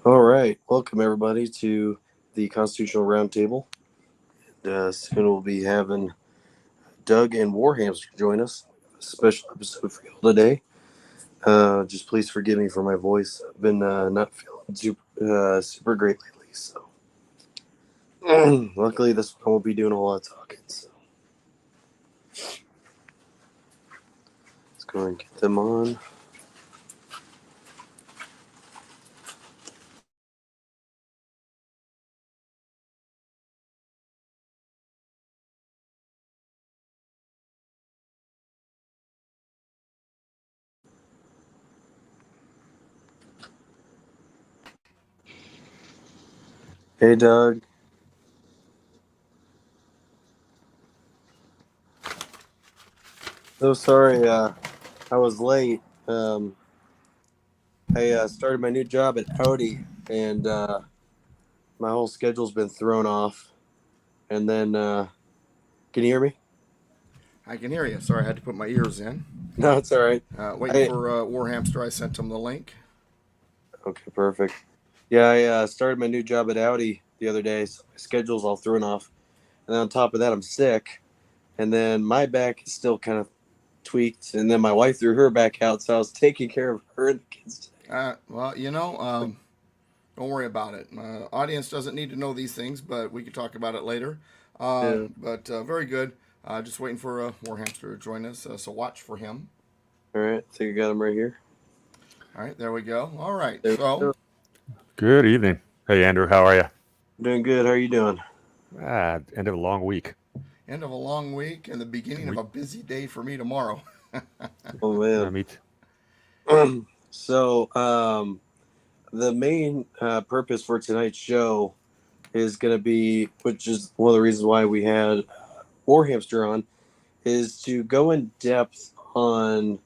All right, welcome everybody to the Constitutional Roundtable. Soon we'll be having Doug and Warhamster join us. A special episode for y'all today. Just please forgive me for my voice. I've been not feeling super great lately, so luckily this one won't be doing a whole lot of talking. So let's go and get them on. Hey, Doug. So sorry I was late. I started my new job at Audi, and my whole schedule's been thrown off. And then, can you hear me? I can hear you. Sorry, I had to put my ears in. No, it's all right. Waiting I for Warhamster. I sent him the link. Okay, perfect. Yeah, I started my new job at Audi the other day, so my schedule's all thrown off. And then on top of that, I'm sick, and then my back is still kind of tweaked. And then my wife threw her back out, so I was taking care of her and the kids today. Don't worry about it. Audience doesn't need to know these things, but we can talk about it later. Yeah. But Very good. Just waiting for Warhamster to join us, so watch for him. All right, I think I got him right here. All right, there we go. All right, There we so go. Good evening. Hey, Andrew, how are you? Doing good. How are you doing? End of a long week. end of a long week and the beginning of We, a busy day for me tomorrow. Oh man. meet. So, the main purpose for tonight's show is going to be, which is one of the reasons why we had Warhamster on, is to go in depth on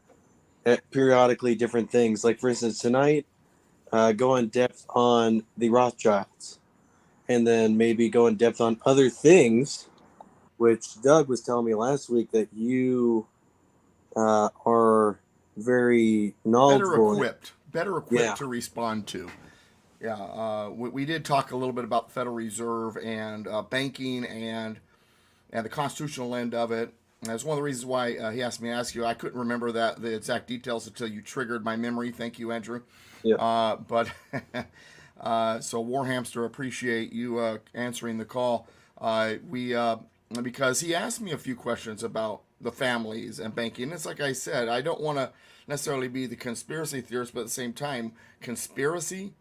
periodically different things. Like, for instance, tonight, go in depth on the Rothschilds, and then maybe go in depth on other things, which Doug was telling me last week that you are very better knowledgeable in. equipped, better Yeah. equipped to respond to. Yeah, we did talk a little bit about the Federal Reserve and banking and the constitutional end of it. And that's one of the reasons why he asked me to ask you. I couldn't remember the exact details until you triggered my memory. Thank you, Andrew. Yeah. But So Warhamster, appreciate you answering the call. We Because he asked me a few questions about the families and banking. It's like I said, I don't want to necessarily be the conspiracy theorist, but at the same time, conspiracy.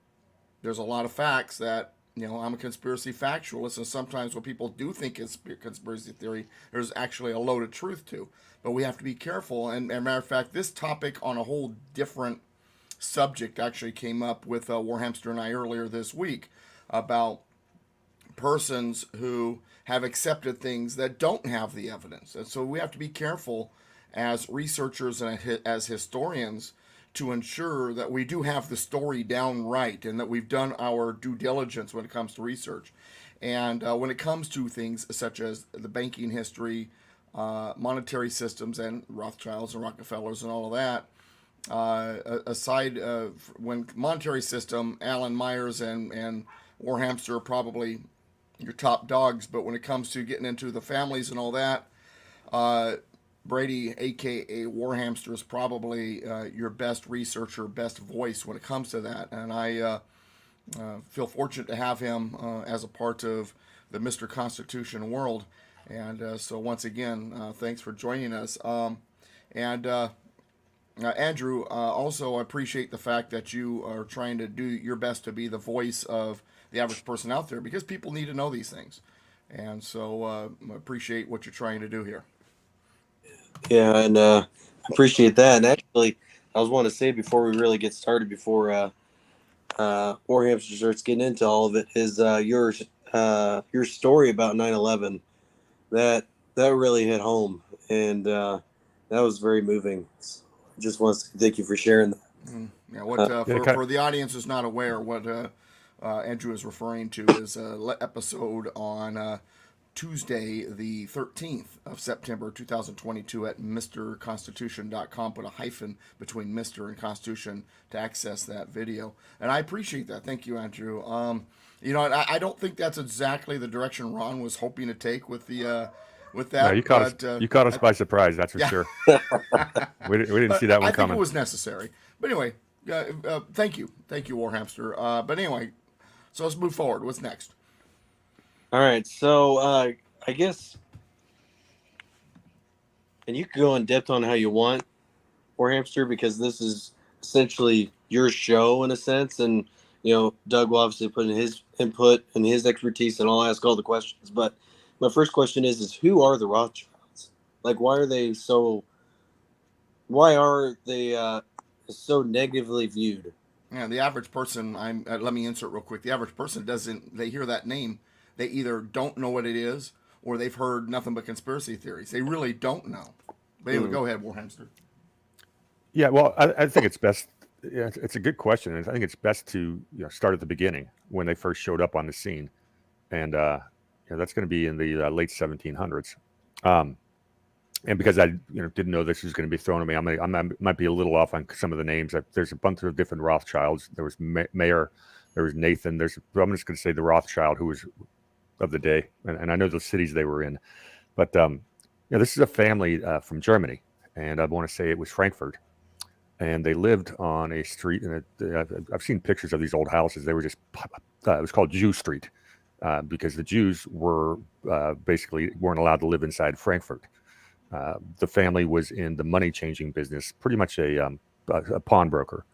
There's a lot of facts that I'm a conspiracy factualist, and sometimes what people do think is conspiracy theory, there's actually a load of truth to. But we have to be careful. And as a matter of fact, this topic on a whole different subject actually came up with Warhamster and I earlier this week about persons who have accepted things that don't have the evidence. And so we have to be careful as researchers and as historians to ensure that we do have the story down right and that we've done our due diligence when it comes to research. And when it comes to things such as the banking history, monetary systems, and Rothschilds and Rockefellers and all of that, aside when monetary system, Alan Myers and Warhamster are probably your top dogs. But when it comes to getting into the families and all that, uh, Brady, aka Warhamster, is probably your best researcher, best voice when it comes to that. And I feel fortunate to have him as a part of the Mr. Constitution world. And so once again, thanks for joining us. And Andrew, also, I appreciate the fact that you are trying to do your best to be the voice of the average person out there because people need to know these things. And so I appreciate what you're trying to do here. Yeah, and appreciate that. And actually, I was wanting to say before we really get started, before Warhamster starts getting into all of it, is your story about 9/11. That that really hit home, and that was very moving. So just want to say thank you for sharing that. Yeah, Uh, Yeah, for the audience who's not aware, what Andrew is referring to is an episode on Tuesday, the 13th of September, 2022 at MrConstitution.com. Put a hyphen between Mr. and Constitution to access that video. And I appreciate that. Thank you, Andrew. I don't think that's exactly the direction Ron was hoping to take with the with that. No, you caught us by surprise. That's for sure. we didn't see that one coming. I think it was necessary. But anyway, thank you, Warhamster. But anyway, so let's move forward. What's next? All right, so I guess, and you can go in depth on how you want, Warhamster, because this is essentially your show in a sense, and Doug will obviously put in his input and his expertise, and I'll ask all the questions. But my first question is who are the Rothschilds? Like, why are they so negatively viewed? Yeah, the average person. Let me insert real quick. The average person they hear that name, they either don't know what it is or they've heard nothing but conspiracy theories. They really don't know. But anyway, go ahead, Warhamster. Yeah, well, I think it's best. Yeah, it's a good question. I think it's best to start at the beginning when they first showed up on the scene, and that's going to be in the late 1700s. And because I didn't know this was going to be thrown at me, I might be a little off on some of the names. There's a bunch of different Rothschilds. There was Mayer, there was Nathan. I'm just going to say the Rothschild who was of the day, and I know the cities they were in. But this is a family from Germany, and I want to say it was Frankfurt. And they lived on a street, and I've seen pictures of these old houses. They were just, it was called Jew Street because the Jews were basically weren't allowed to live inside Frankfurt. The family was in the money changing business, pretty much a pawnbroker.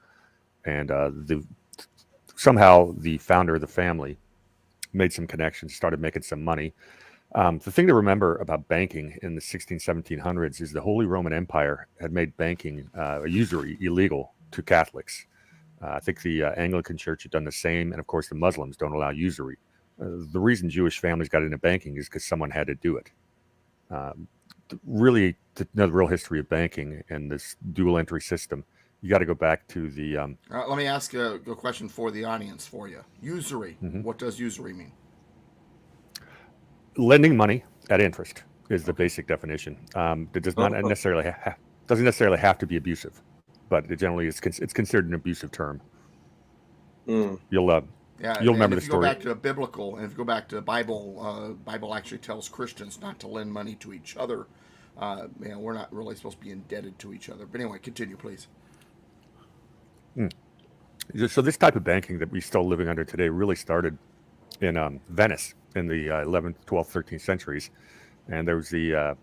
And somehow the founder of the family made some connections, started making some money. The thing to remember about banking in the 1700s is the Holy Roman Empire had made banking usury illegal to Catholics. I think the Anglican Church had done the same, and of course the Muslims don't allow usury. The reason Jewish families got into banking is because someone had to do it. Really, to know the real history of banking and this dual entry system, you got to go back to the... let me ask a question for the audience for you. Usury. Mm-hmm. What does usury mean? Lending money at interest is the basic definition. It does not necessarily doesn't necessarily have to be abusive, but it generally is it's considered an abusive term. You'll remember the story. If you go back to biblical, and if you go back to the Bible, Bible actually tells Christians not to lend money to each other. We're not really supposed to be indebted to each other. But anyway, continue, please. So this type of banking that we're still living under today really started in Venice in the 11th, 12th, 13th centuries. And there was this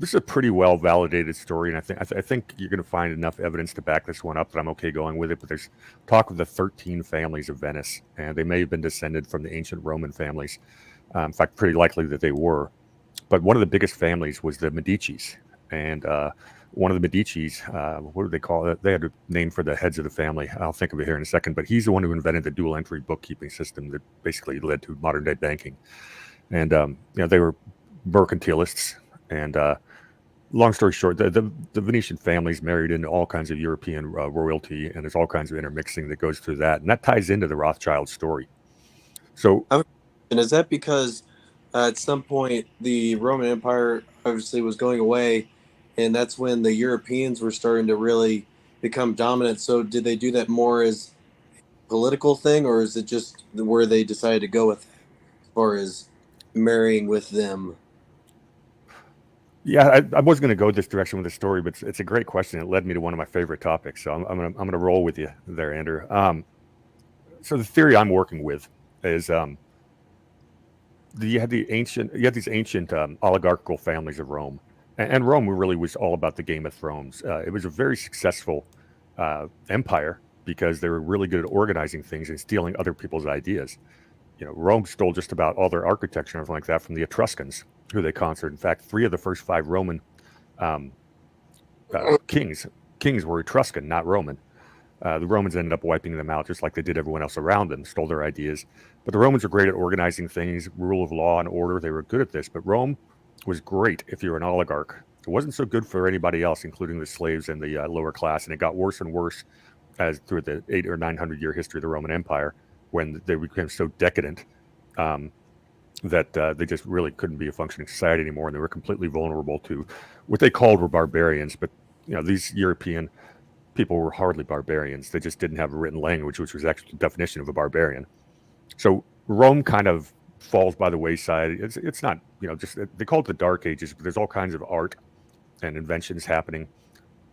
is a pretty well validated story. And I think you're going to find enough evidence to back this one up that I'm okay going with it. But there's talk of the 13 families of Venice, and they may have been descended from the ancient Roman families. In fact, pretty likely that they were. But one of the biggest families was the Medicis. And one of the Medicis, what do they call it? They had a name for the heads of the family. I'll think of it here in a second. But he's the one who invented the dual entry bookkeeping system that basically led to modern day banking. And they were mercantilists. And long story short, the Venetian families married into all kinds of European royalty, and there's all kinds of intermixing that goes through that. And that ties into the Rothschild story. So, and is that because at some point the Roman Empire obviously was going away, and that's when the Europeans were starting to really become dominant? So did they do that more as a political thing, or is it just where they decided to go with it, as far as marrying with them? Yeah, I was going to go this direction with the story, but it's a great question. It led me to one of my favorite topics, so I'm gonna roll with you there, Andrew. So the theory I'm working with is you had these ancient oligarchical families of Rome, and Rome really was all about the Game of Thrones. It was a very successful empire because they were really good at organizing things and stealing other people's ideas. Rome stole just about all their architecture and everything like that from the Etruscans, who they conquered. In fact, 3 of the first 5 Roman kings were Etruscan, not Roman. The Romans ended up wiping them out just like they did everyone else around them, stole their ideas. But the Romans were great at organizing things, rule of law and order. They were good at this. But Rome was great if you were an oligarch. It wasn't so good for anybody else, including the slaves and the lower class. And it got worse and worse as through the 800 or 900 year history of the Roman Empire, when they became so decadent. that they just really couldn't be a functioning society anymore, and they were completely vulnerable to what they called were barbarians. But these European people were hardly barbarians. They just didn't have a written language, which was actually the definition of a barbarian. So Rome kind of falls by the wayside. It's not just they call it the Dark Ages, but there's all kinds of art and inventions happening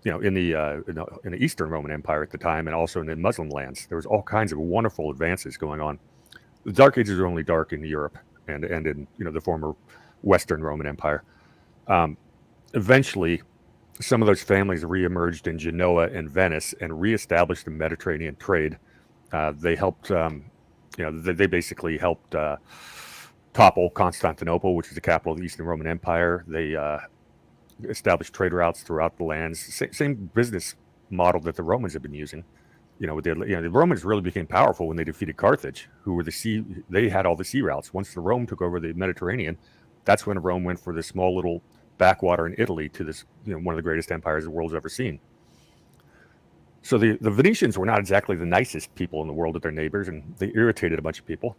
in the Eastern Roman Empire at the time, and also in the Muslim lands. There was all kinds of wonderful advances going on. The Dark Ages are only dark in Europe and in the former Western Roman Empire. Eventually, some of those families reemerged in Genoa and Venice and reestablished the Mediterranean trade. They helped, they basically helped topple Constantinople, which is the capital of the Eastern Roman Empire. They established trade routes throughout the lands. Same business model that the Romans have been using. The Romans really became powerful when they defeated Carthage, who were they had all the sea routes. Once the Rome took over the Mediterranean, that's when Rome went for this small little backwater in Italy to this, one of the greatest empires the world's ever seen. So the Venetians were not exactly the nicest people in the world with their neighbors, and they irritated a bunch of people.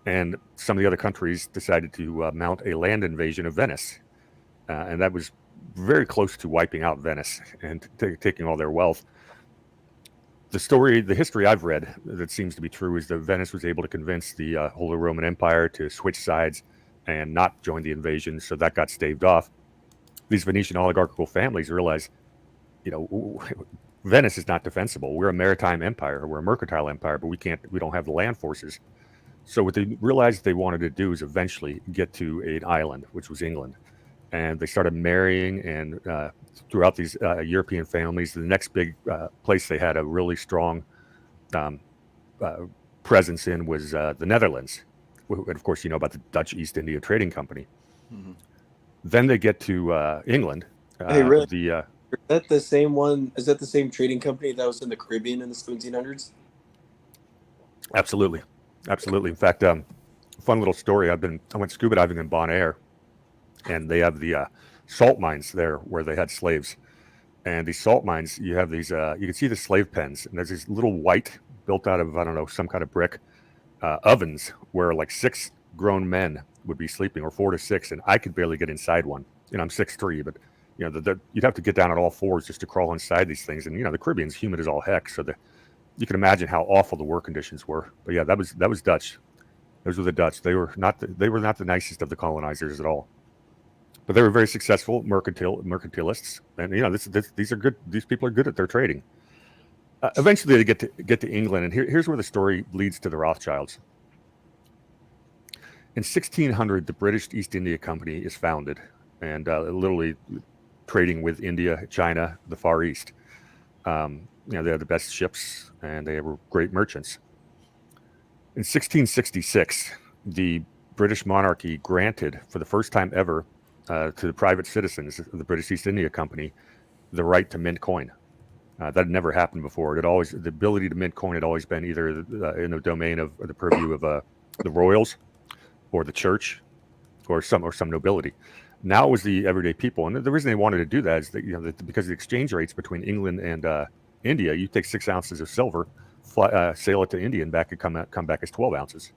And some of the other countries decided to mount a land invasion of Venice. And that was very close to wiping out Venice and taking all their wealth. The history I've read that seems to be true is that Venice was able to convince the Holy Roman Empire to switch sides and not join the invasion, so that got staved off. These Venetian oligarchical families realized, Venice is not defensible. We're a maritime empire, we're a mercantile empire, but we don't have the land forces. So what they realized they wanted to do is eventually get to an island, which was England. And they started marrying, and throughout these European families, the next big place they had a really strong presence in was the Netherlands. And of course, about the Dutch East India Trading Company. Mm-hmm. Then they get to England. Hey, really? Is that the same one? Is that the same trading company that was in the Caribbean in the 1700s? Absolutely. In fact, fun little story. I went scuba diving in Bonaire, and they have the salt mines there where they had slaves. And these salt mines, you have these, you can see the slave pens, and there's these little white, built out of, I don't know, some kind of brick ovens where like 6 grown men would be sleeping, or 4 to 6, and I could barely get inside one. I'm 6'3", but you'd have to get down on all fours just to crawl inside these things. And the Caribbean's humid as all heck, so you can imagine how awful the work conditions were. But yeah, that was Dutch. Those were the Dutch. They were not the nicest of the colonizers at all. But they were very successful mercantilists, and these are good. These people are good at their trading. Eventually, they get to England, and here's where the story leads to the Rothschilds. In 1600, the British East India Company is founded, and literally trading with India, China, the Far East. They had the best ships, and they were great merchants. In 1666, the British monarchy granted, for the first time ever, to the private citizens of the British East India Company the right to mint coin. That had never happened before. The ability to mint coin had always been either in the domain of, or the purview of the royals, or the church, or some nobility. Now it was the everyday people, and the reason they wanted to do that is that because the exchange rates between England and India, you take 6 ounces of silver, sail it to India, and come back as 12 ounces.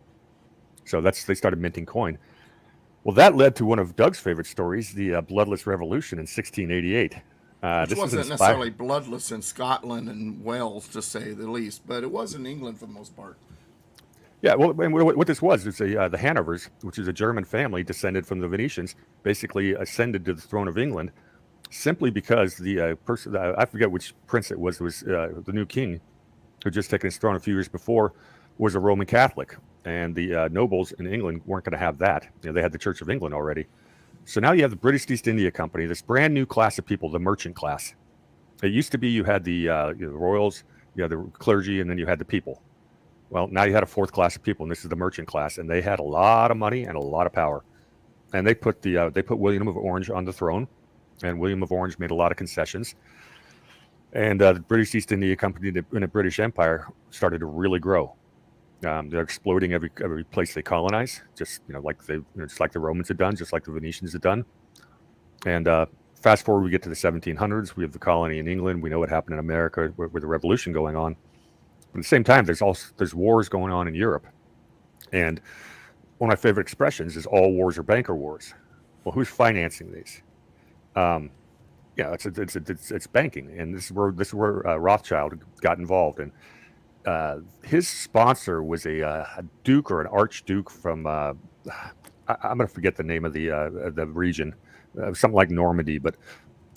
So they started minting coin. Well, that led to one of Doug's favorite stories, the Bloodless Revolution in 1688. Which wasn't necessarily bloodless in Scotland and Wales, to say the least, but it was in England for the most part. Yeah, well, what this was is the Hanovers, which is a German family descended from the Venetians, basically ascended to the throne of England simply because the person, I forget which prince it was the new king who had just taken his throne a few years before, was a Roman Catholic. And the nobles in England weren't going to have that. They had the Church of England already. So now you have the British East India Company, this brand new class of people, the merchant class. It used to be you had the royals, you had the clergy, and then you had the people. Well, now you had a 4th class of people, and this is the merchant class, and they had a lot of money and a lot of power. And they put William of Orange on the throne, and William of Orange made a lot of concessions. And the British East India Company in the British Empire started to really grow. They're exploiting every place they colonize, just like the Romans had done, just like the Venetians had done. And fast forward, we get to the 1700s. We have the colony in England. We know what happened in America with the revolution going on. But at the same time, there's wars going on in Europe, and one of my favorite expressions is all wars are banker wars. Well, who's financing these? Yeah, it's banking, and this is where Rothschild got involved. And his sponsor was a duke or an archduke from I'm going to forget the name of the region, something like Normandy. But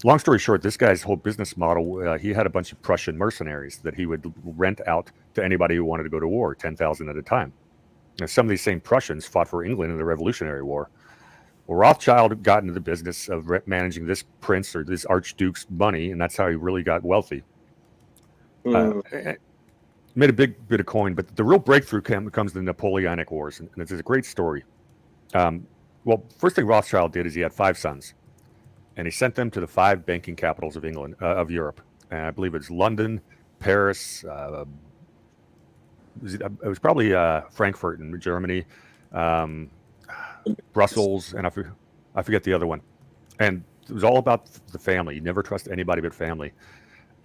long story short, this guy's whole business model, he had a bunch of Prussian mercenaries that he would rent out to anybody who wanted to go to war, 10,000 at a time. Now, some of these same Prussians fought for England in the Revolutionary War. Well, Rothschild got into the business of managing this prince or this archduke's money, and that's how he really got wealthy. Made a big bit of coin, but the real breakthrough comes the Napoleonic Wars, and it's a great story. Well, first thing Rothschild did is he had 5 sons, and he sent them to the 5 banking capitals of England, of Europe. And I believe it's London, Paris. It was probably Frankfurt in Germany, Brussels, and I forget the other one. And it was all about the family. You never trust anybody but family.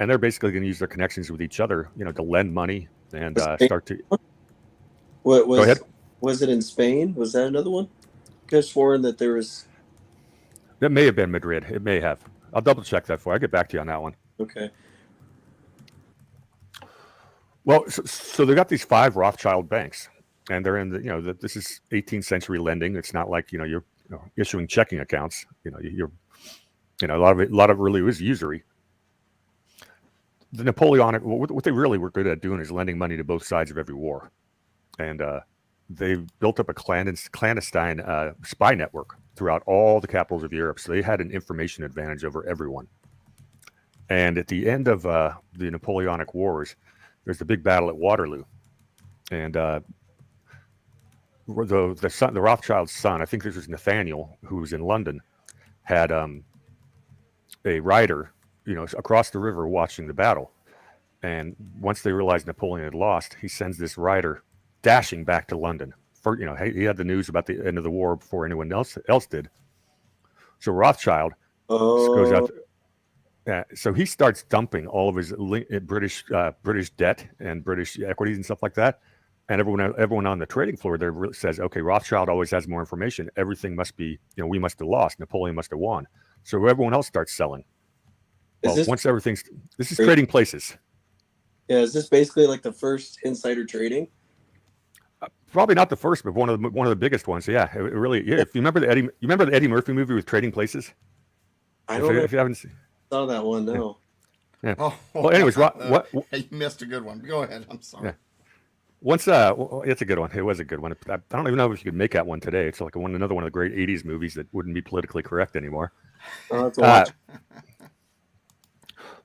And they're basically going to use their connections with each other, to lend money and start to. Go ahead. Was it in Spain? Was that another one? I could have sworn that there was. That may have been Madrid. It may have. I'll double check that for you. I'll get back to you on that one. Okay. Well, so they got these 5 Rothschild banks, and they're in the this is 18th century lending. It's not like you're issuing checking accounts. You're a lot of it really was usury. The Napoleonic, what they really were good at doing is lending money to both sides of every war, and they built up a clandestine spy network throughout all the capitals of Europe. So they had an information advantage over everyone. And at the end of the Napoleonic Wars, there's the big battle at Waterloo, and the Rothschild's son, I think this was Nathaniel, who was in London, had a rider, across the river watching the battle. And once they realized Napoleon had lost, he sends this rider dashing back to London. He had the news about the end of the war before anyone else did. So Rothschild goes out. So he starts dumping all of his British debt and British equities and stuff like that. And everyone on the trading floor there says, okay, Rothschild always has more information. Everything must be, we must have lost. Napoleon must have won. So everyone else starts selling. Well, this is Trading Places. Yeah, is this basically like the first insider trading? Probably not the first, but one of the biggest ones. Yeah, it really. Yeah, if you remember the Eddie Murphy movie with Trading Places. I don't know if you haven't saw that one. No. Yeah. Oh, well, anyways, what? You missed a good one. Go ahead. I'm sorry. Yeah. Once, it's a good one. It was a good one. I don't even know if you could make that one today. It's like another one of the great '80s movies that wouldn't be politically correct anymore.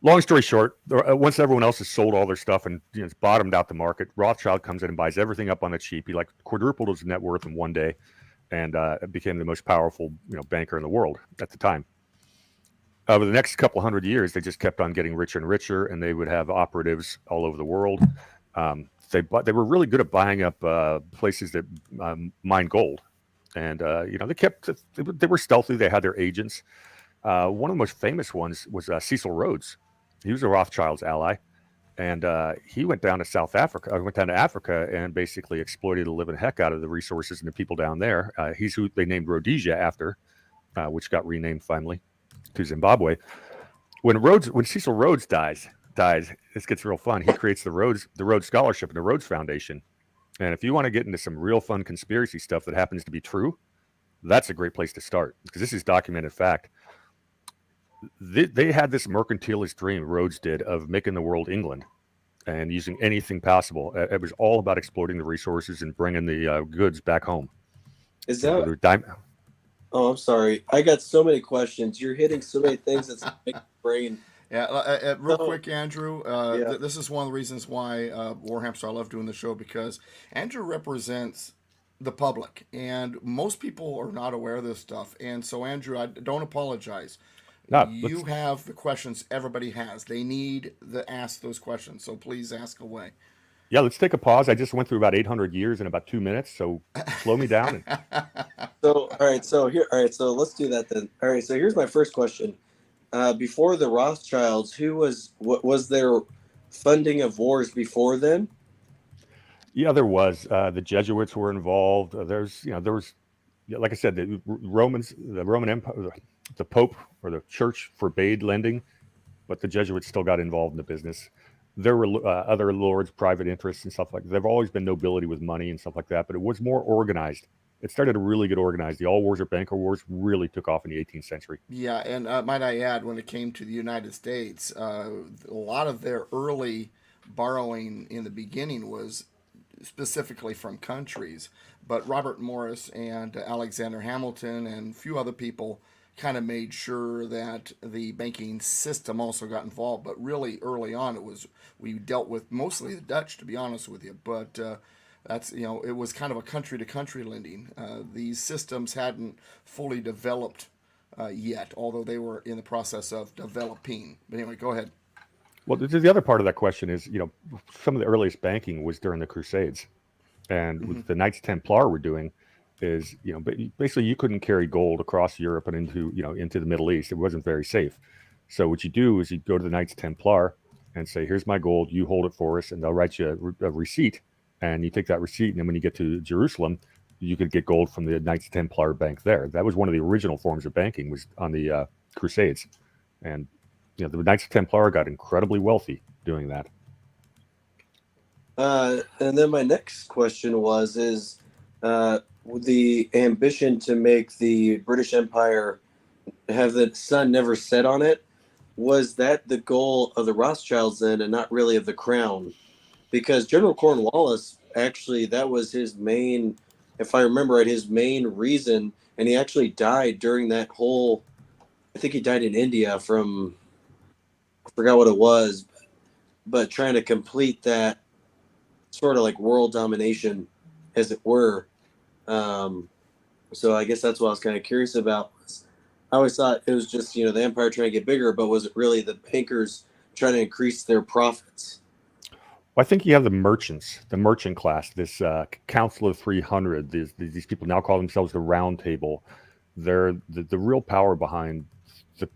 Long story short, once everyone else has sold all their stuff and it's bottomed out the market, Rothschild comes in and buys everything up on the cheap. He quadrupled his net worth in one day, and became the most powerful banker in the world at the time. Over the next couple hundred years, they just kept on getting richer and richer, and they would have operatives all over the world. They were really good at buying up places that mine gold, and they were stealthy. They had their agents. One of the most famous ones was Cecil Rhodes. He was a Rothschild's ally, and he went down to Africa and basically exploited the living heck out of the resources and the people down there. He's who they named Rhodesia after, which got renamed finally to Zimbabwe. When Cecil Rhodes dies, this gets real fun. He creates the Rhodes Scholarship and the Rhodes Foundation. And if you want to get into some real fun conspiracy stuff that happens to be true, that's a great place to start, because this is documented fact. They had this mercantilist dream, Rhodes did, of making the world England and using anything possible. It was all about exploiting the resources and bringing the goods back home. Is that? Oh, I'm sorry. I got so many questions. You're hitting so many things that's making my brain. Yeah, real quick, Andrew. This is one of the reasons why Warhamster, I love doing the show, because Andrew represents the public, and most people are not aware of this stuff. And so, Andrew, I don't apologize. You have the questions everybody has. They need to ask those questions, so please ask away. Yeah, let's take a pause. I just went through about 800 years in about 2 minutes, so slow me down. So let's do that then. All right, so here's my first question. Before the Rothschilds, what was their funding of wars before then? Yeah, there was. The Jesuits were involved. There was, yeah, like I said, the Roman Empire, the Pope or the Church forbade lending, but the Jesuits still got involved in the business. There were other lords, private interests, and stuff like that. There've always been nobility with money and stuff like that, but it was more organized. It started to really get organized. The all wars or banker wars really took off in the 18th century. Yeah, and might I add, when it came to the United States, a lot of their early borrowing in the beginning was specifically from countries. But Robert Morris and Alexander Hamilton and a few other people kind of made sure that the banking system also got involved. But really early on, we dealt with mostly the Dutch, to be honest with you. But that's it was kind of a country to country lending. These systems hadn't fully developed yet, although they were in the process of developing. But anyway, go ahead. Well, the other part of that question is, some of the earliest banking was during the Crusades, and what the Knights Templar were doing is, basically you couldn't carry gold across Europe and into the Middle East. It wasn't very safe. So what you do is you go to the Knights Templar and say, "Here's my gold. You hold it for us," and they'll write you a receipt, and you take that receipt, and then when you get to Jerusalem, you could get gold from the Knights Templar Bank there. That was one of the original forms of banking, was on the Crusades, and the Knights Templar got incredibly wealthy doing that. And then my next question is the ambition to make the British Empire have the sun never set on it. Was that the goal of the Rothschilds then, and not really of the crown? Because General Cornwallis, actually, that was his main, if I remember right, his main reason, and he actually died during that whole, I think he died in India from, I forgot what it was, but trying to complete that sort of like world domination, as it were. So I guess that's what I was kind of curious about. I always thought it was just, the empire trying to get bigger, but was it really the bankers trying to increase their profits? Well, I think you have the merchants, the merchant class, this Council of 300. These people now call themselves the Round Table. They're the real power behind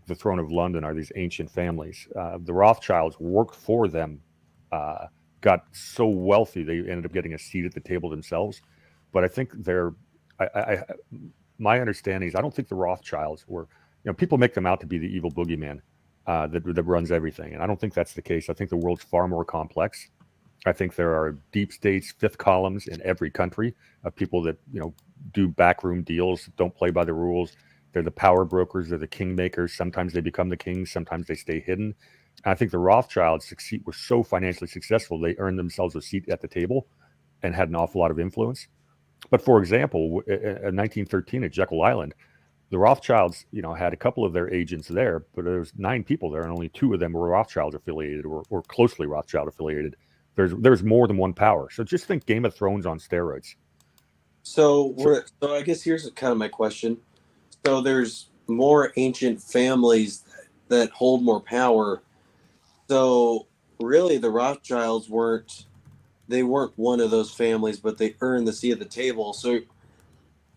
the throne of London are these ancient families. The Rothschilds worked for them, got so wealthy they ended up getting a seat at the table themselves. But I think my understanding is I don't think the Rothschilds were, people make them out to be the evil boogeyman that runs everything. And I don't think that's the case. I think the world's far more complex. I think there are deep states, fifth columns in every country of people that, do backroom deals, don't play by the rules. They're the power brokers. They're the kingmakers. Sometimes they become the kings. Sometimes they stay hidden. And I think the Rothschilds were so financially successful, they earned themselves a seat at the table and had an awful lot of influence. But for example, in 1913 at Jekyll Island, the Rothschilds, had a couple of their agents there, but there was 9 people there, and only 2 of them were Rothschild affiliated or closely Rothschild affiliated. There's more than one power. So just think Game of Thrones on steroids. So I guess here's kind of my question. So there's more ancient families that hold more power. So really, the Rothschilds weren't one of those families, but they earned the seat at the table. So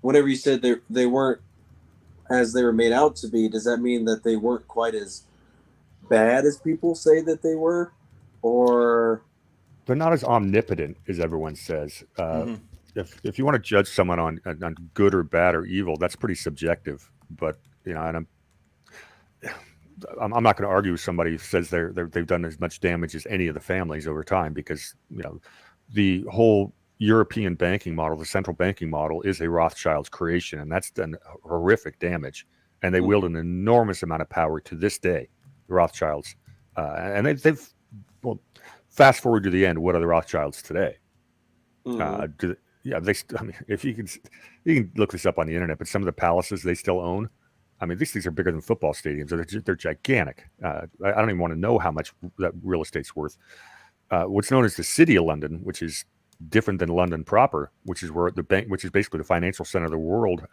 whenever you said they weren't as they were made out to be, does that mean that they weren't quite as bad as people say that they were? Or they're not as omnipotent as everyone says. If you want to judge someone on good or bad or evil, that's pretty subjective. But and I'm not going to argue with somebody who says they've done as much damage as any of the families over time, because the whole European banking model, the central banking model, is a Rothschild's creation, and that's done horrific damage. And they wield an enormous amount of power to this day, the Rothschilds. And they've fast forward to the end. What are the Rothschilds today? If you can look this up on the internet, but some of the palaces they still own, these things are bigger than football stadiums. They're gigantic. I don't even want to know how much that real estate's worth. What's known as the City of London, which is different than London proper, which is where the bank, which is basically the financial center of the world,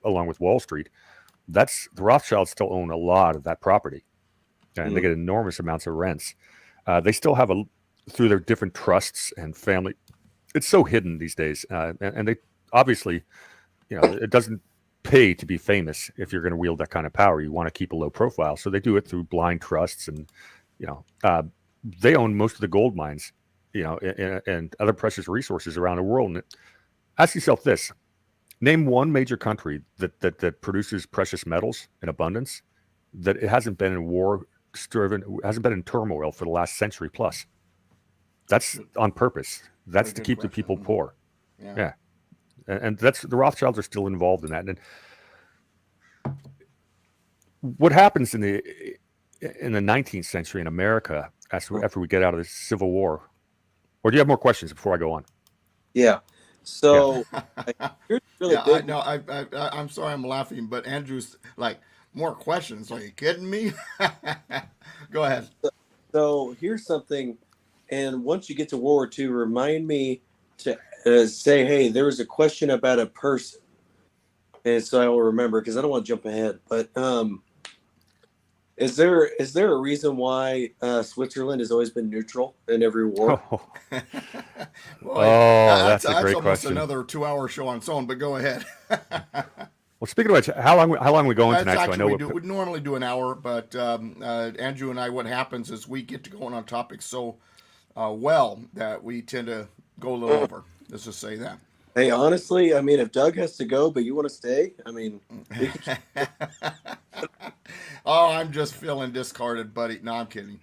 along with Wall Street. That's the Rothschilds still own a lot of that property, and they get enormous amounts of rents. They still have through their different trusts and family. It's so hidden these days, and they obviously, it doesn't pay to be famous if you're going to wield that kind of power. You want to keep a low profile, so they do it through blind trusts, and they own most of the gold mines and other precious resources around the world. And ask yourself this: name one major country that produces precious metals in abundance that it hasn't been in war, hasn't been in turmoil for the last century plus. That's on purpose. That's to keep the people poor. Yeah. And that's the Rothschilds are still involved in that. And what happens in the 19th century in America after we get out of the Civil War? Or do you have more questions before I go on? Yeah. So here's really big. I'm sorry I'm laughing, but Andrew's like, more questions. Are you kidding me? Go ahead. So here's something. And once you get to World War II, remind me to say, hey, there was a question about a person. And so I will remember, because I don't want to jump ahead. But is there a reason why Switzerland has always been neutral in every war? That's a great almost question. Another 2-hour show on its own, but go ahead. Well, speaking of which, how long are we going tonight? Actually, so I know we normally do an hour, but Andrew and I, what happens is we get to going on topics so well that we tend to go a little over. Let's just say that. Hey, honestly, I mean, if Doug has to go, but you want to stay, I mean. Oh, I'm just feeling discarded, buddy. No, I'm kidding.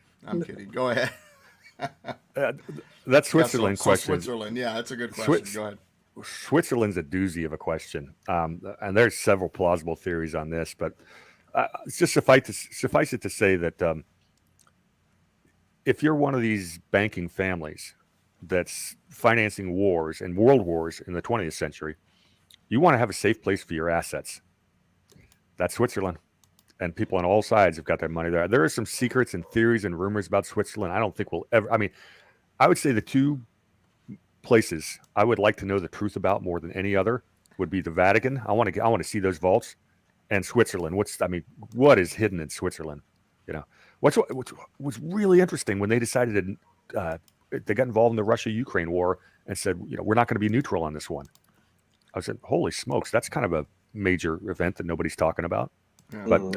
Go ahead. That Switzerland question. Switzerland, yeah, that's a good question. Go ahead. Switzerland's a doozy of a question, and there's several plausible theories on this, but it's just suffice it to say that if you're one of these banking families that's financing wars and world wars in the 20th century, you want to have a safe place for your assets. That's Switzerland, and people on all sides have got their money there. There are some secrets and theories and rumors about Switzerland. I don't think we'll ever. I mean, I would say the two places I would like to know the truth about more than any other would be the Vatican. I want to see those vaults, and Switzerland. What is hidden in Switzerland? What's really interesting when they decided they got involved in the Russia-Ukraine war and said, we're not going to be neutral on this one. I said, holy smokes, that's kind of a major event that nobody's talking about. Yeah. But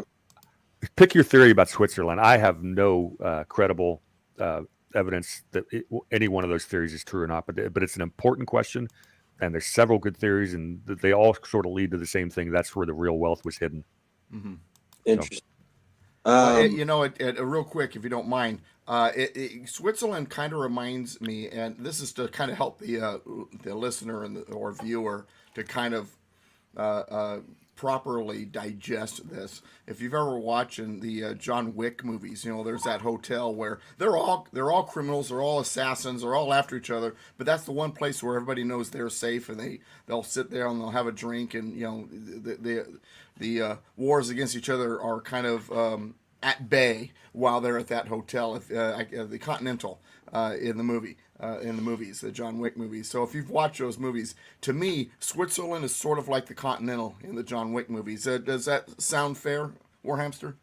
pick your theory about Switzerland. I have no credible evidence that any one of those theories is true or not, but it's an important question, and there's several good theories, and they all sort of lead to the same thing. That's where the real wealth was hidden. Mm-hmm. Interesting. Real quick, if you don't mind, Switzerland kind of reminds me, and this is to kind of help the listener or viewer to kind of properly digest this. If you've ever watched the John Wick movies, there's that hotel where they're all criminals, they're all assassins, they're all after each other, but that's the one place where everybody knows they're safe, and they'll sit there and they'll have a drink, and the wars against each other are kind of at bay while they're at that hotel, the Continental in the movies, the John Wick movies. So if you've watched those movies, to me, Switzerland is sort of like the Continental in the John Wick movies. Does that sound fair, Warhamster?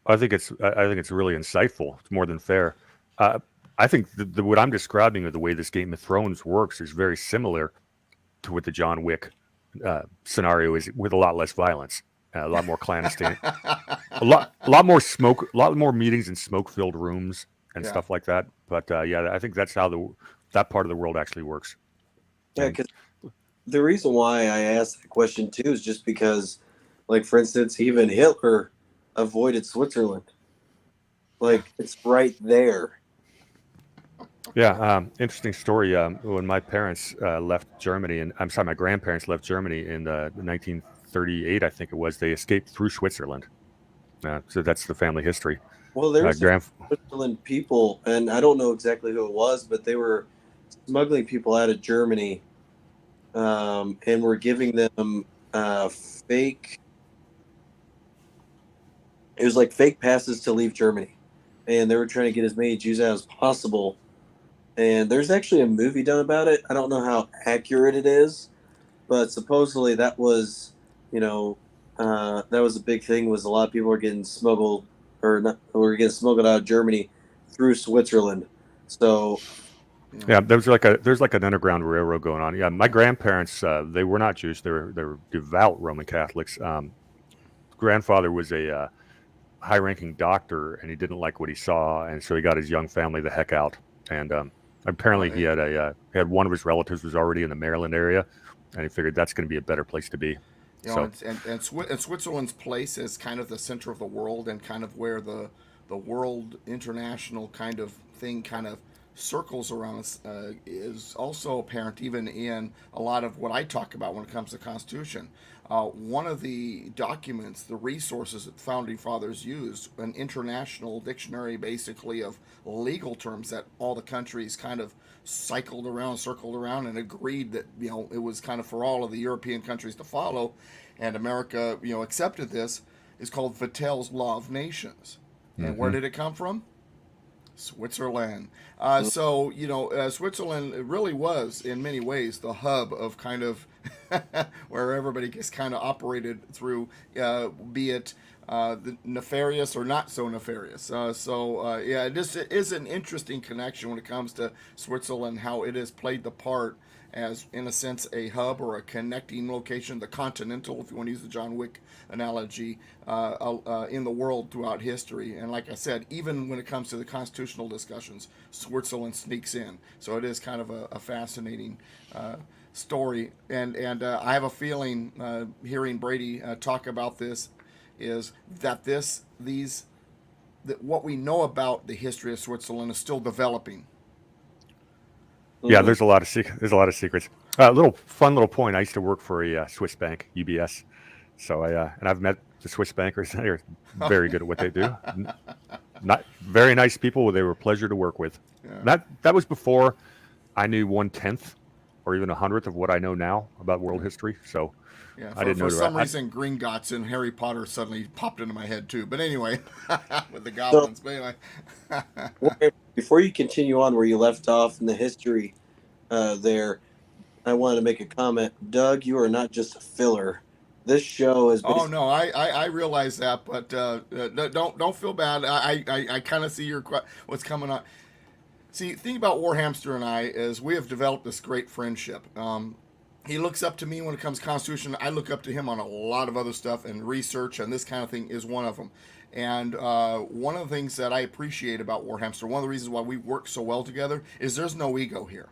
I think it's really insightful. It's more than fair. I think what I'm describing of the way this Game of Thrones works is very similar to what the John Wick scenario is, with a lot less violence, a lot more clandestine, a lot more smoke, a lot more meetings in smoke-filled rooms and stuff like that. But I think that's how that part of the world actually works. Yeah, because the reason why I asked that question too is just because, like, for instance, even Hitler avoided Switzerland. Like, it's right there. Yeah, interesting story. When my parents left Germany, my grandparents left Germany in 1938, I think it was, they escaped through Switzerland. So that's the family history. Well, there's Switzerland people, and I don't know exactly who it was, but they were smuggling people out of Germany, and were giving them fake. It was like fake passes to leave Germany, and they were trying to get as many Jews out as possible. And there's actually a movie done about it. I don't know how accurate it is, but supposedly that was, that was a big thing. Was a lot of people were getting smuggled. We're getting smuggled out of Germany through Switzerland. So, yeah, there's like an underground railroad going on. Yeah, my grandparents, they were not Jewish; they were devout Roman Catholics. Grandfather was a high-ranking doctor, and he didn't like what he saw, and so he got his young family the heck out. And Apparently, he had one of his relatives was already in the Maryland area, and he figured that's going to be a better place to be. You know, and Switzerland's place as kind of the center of the world and kind of where the world international kind of thing kind of circles around us is also apparent even in a lot of what I talk about when it comes to the Constitution. One of the documents, the resources that the founding fathers used, an international dictionary basically of legal terms that all the countries kind of circled around, and agreed that it was kind of for all of the European countries to follow, and America accepted this, is called Vattel's Law of Nations. And where did it come from? Switzerland. So Switzerland really was in many ways the hub of kind of where everybody gets kind of operated through, be it the nefarious or not so nefarious. It is an interesting connection when it comes to Switzerland, how it has played the part as, in a sense, a hub or a connecting location, the continental, if you want to use the John Wick analogy, in the world throughout history. And like I said, even when it comes to the constitutional discussions, Switzerland sneaks in. So it is kind of a fascinating story. And I have a feeling, hearing Brady talk about this, is that that what we know about the history of Switzerland is still developing. Yeah, there's a lot of secrets. Little point. I used to work for a Swiss bank, UBS. So and I've met the Swiss bankers. They're very good at what they do. Not very nice people. They were a pleasure to work with. Yeah. That was before I knew 1/10 or even 100th of what I know now about world history. So I didn't know. For some reason, Gringotts and Harry Potter suddenly popped into my head too. But anyway, with the goblins. But anyway. Before you continue on where you left off in the history there, I wanted to make a comment. Doug, you are not just a filler. This show is. Oh no, I realize that, but don't feel bad. I kind of see what's coming on. See, the thing about Warhamster and I is we have developed this great friendship. He looks up to me when it comes to Constitution. I look up to him on a lot of other stuff, and research and this kind of thing is one of them. And one of the things that I appreciate about Warhamster, one of the reasons why we work so well together, is there's no ego here.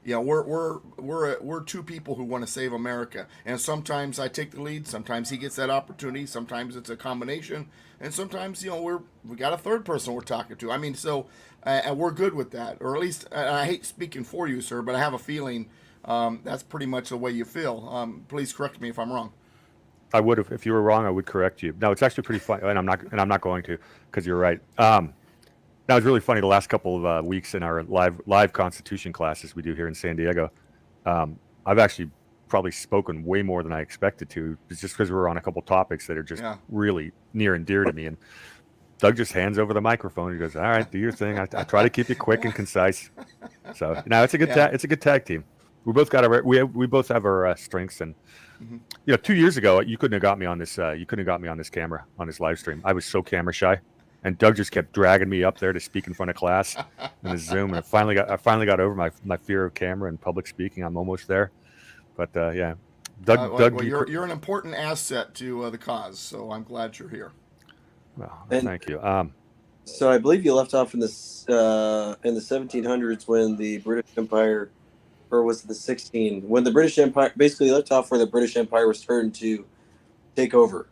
We're two people who want to save America, and sometimes I take the lead. Sometimes he gets that opportunity. Sometimes it's a combination, and sometimes we got a third person we're talking to. I mean, so and we're good with that, or at least I hate speaking for you, sir, but I have a feeling that's pretty much the way you feel. Please correct me if I'm wrong. I would have. If you were wrong, I would correct you. No, it's actually pretty funny, and I'm not going to, because you're right. That was really funny. The last couple of weeks in our live Constitution classes we do here in San Diego, I've actually probably spoken way more than I expected to. It's just because we're on a couple topics that are just really near and dear to me. And Doug just hands over the microphone. He goes, "All right, do your thing." I try to keep it quick and concise. So it's a good it's a good tag team. We both got we both have our strengths. And 2 years ago, you couldn't have got me on this. You couldn't have got me on this camera, on this live stream. I was so camera shy. And Doug just kept dragging me up there to speak in front of class in the Zoom. And I finally got over my fear of camera and public speaking. I'm almost there. But Doug, you're an important asset to the cause. So I'm glad you're here. Well, thank you. So I believe you left off in the 1700s when the British Empire, or was it the 16? When the British Empire basically left off where the British Empire was starting to take over.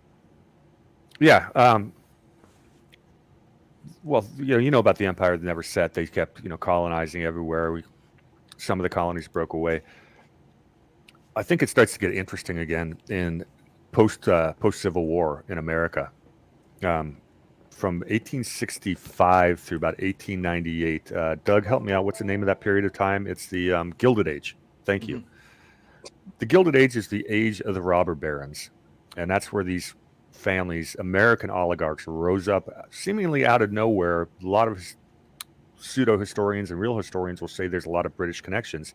Yeah. Well, you know about the empire that never set. They kept, colonizing everywhere. Some of the colonies broke away. I think it starts to get interesting again in post Civil War in America. From 1865 through about 1898. Doug, help me out. What's the name of that period of time? It's the Gilded Age. Thank you. The Gilded Age is the age of the robber barons, and that's where these families, American oligarchs, rose up seemingly out of nowhere. A lot of pseudo historians and real historians will say there's a lot of British connections,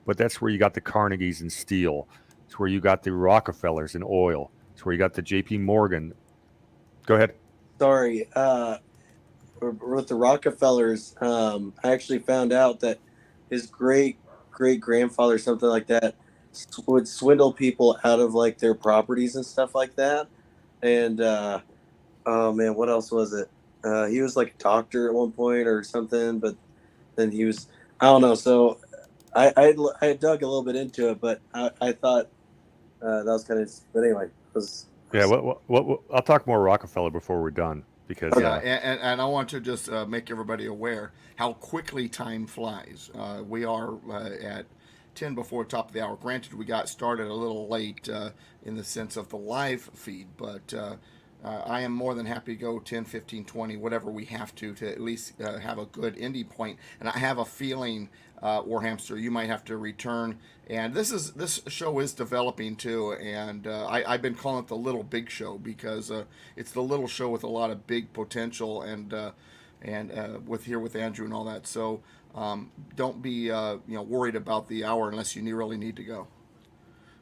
but that's where you got the Carnegies in steel. It's where you got the Rockefellers in oil. It's where you got the J.P. Morgan. Go ahead. Sorry. With the Rockefellers, I actually found out that his great grandfather, something like that, would swindle people out of like their properties and stuff like that. And oh man, what else was it? He was like a doctor at one point or something, but then he was I don't know. So I dug a little bit into it, but I thought that was kind of. But anyway, Yeah, I'll talk more Rockefeller before we're done because Yeah, and I want to just make everybody aware how quickly time flies. We are at 10 before top of the hour. Granted, we got started a little late in the sense of the live feed, but I am more than happy to go 10, 15, 20, whatever we have to at least have a good ending point. And I have a feeling, Warhamster, you might have to return. And this show is developing too, and I've been calling it the Little Big Show because it's the little show with a lot of big potential, and with Andrew and all that. So don't be worried about the hour unless you really need to go.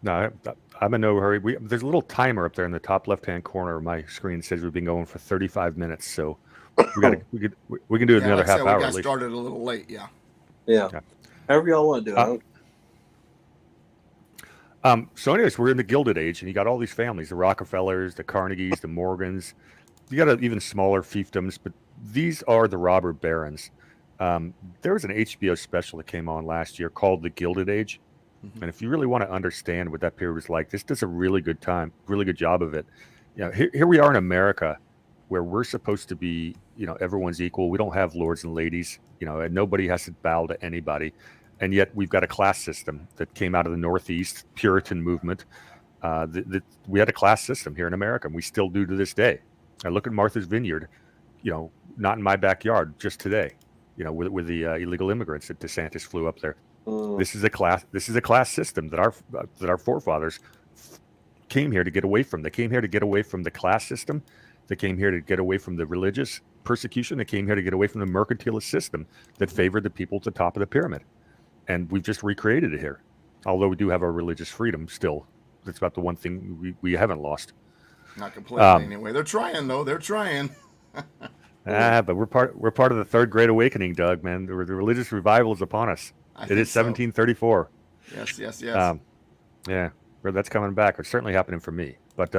no, I'm in no hurry. There's a little timer up there in the top left-hand corner of my screen that says we've been going for 35 minutes, so we can do it another like I half said, hour we got at least. started a little late. Yeah. yeah. However y'all want to do it. So anyways, we're in the Gilded Age, and you got all these families, the Rockefellers, the Carnegies, the Morgans. You got even smaller fiefdoms, but these are the robber barons. There was an HBO special that came on last year called The Gilded Age. And if you really want to understand what that period was like, this does a really good job of it. Here we are in America where we're supposed to be, everyone's equal. We don't have lords and ladies, and nobody has to bow to anybody. And yet we've got a class system that came out of the Northeast Puritan movement. We had a class system here in America, and we still do to this day. I look at Martha's Vineyard, not in my backyard, just today, with the illegal immigrants that DeSantis flew up there. This is a class system that our forefathers came here to get away from. They came here to get away from the class system. They came here to get away from the religious persecution. They came here to get away from the mercantilist system that favored the people at the top of the pyramid. And we've just recreated it here. Although we do have our religious freedom still. That's about the one thing we haven't lost. Not completely anyway. They're trying though. They're trying. But we're part of the Third Great Awakening, Doug, man. The religious revival is upon us. It is 1734. Yes. Yeah, that's coming back. It's certainly happening for me. But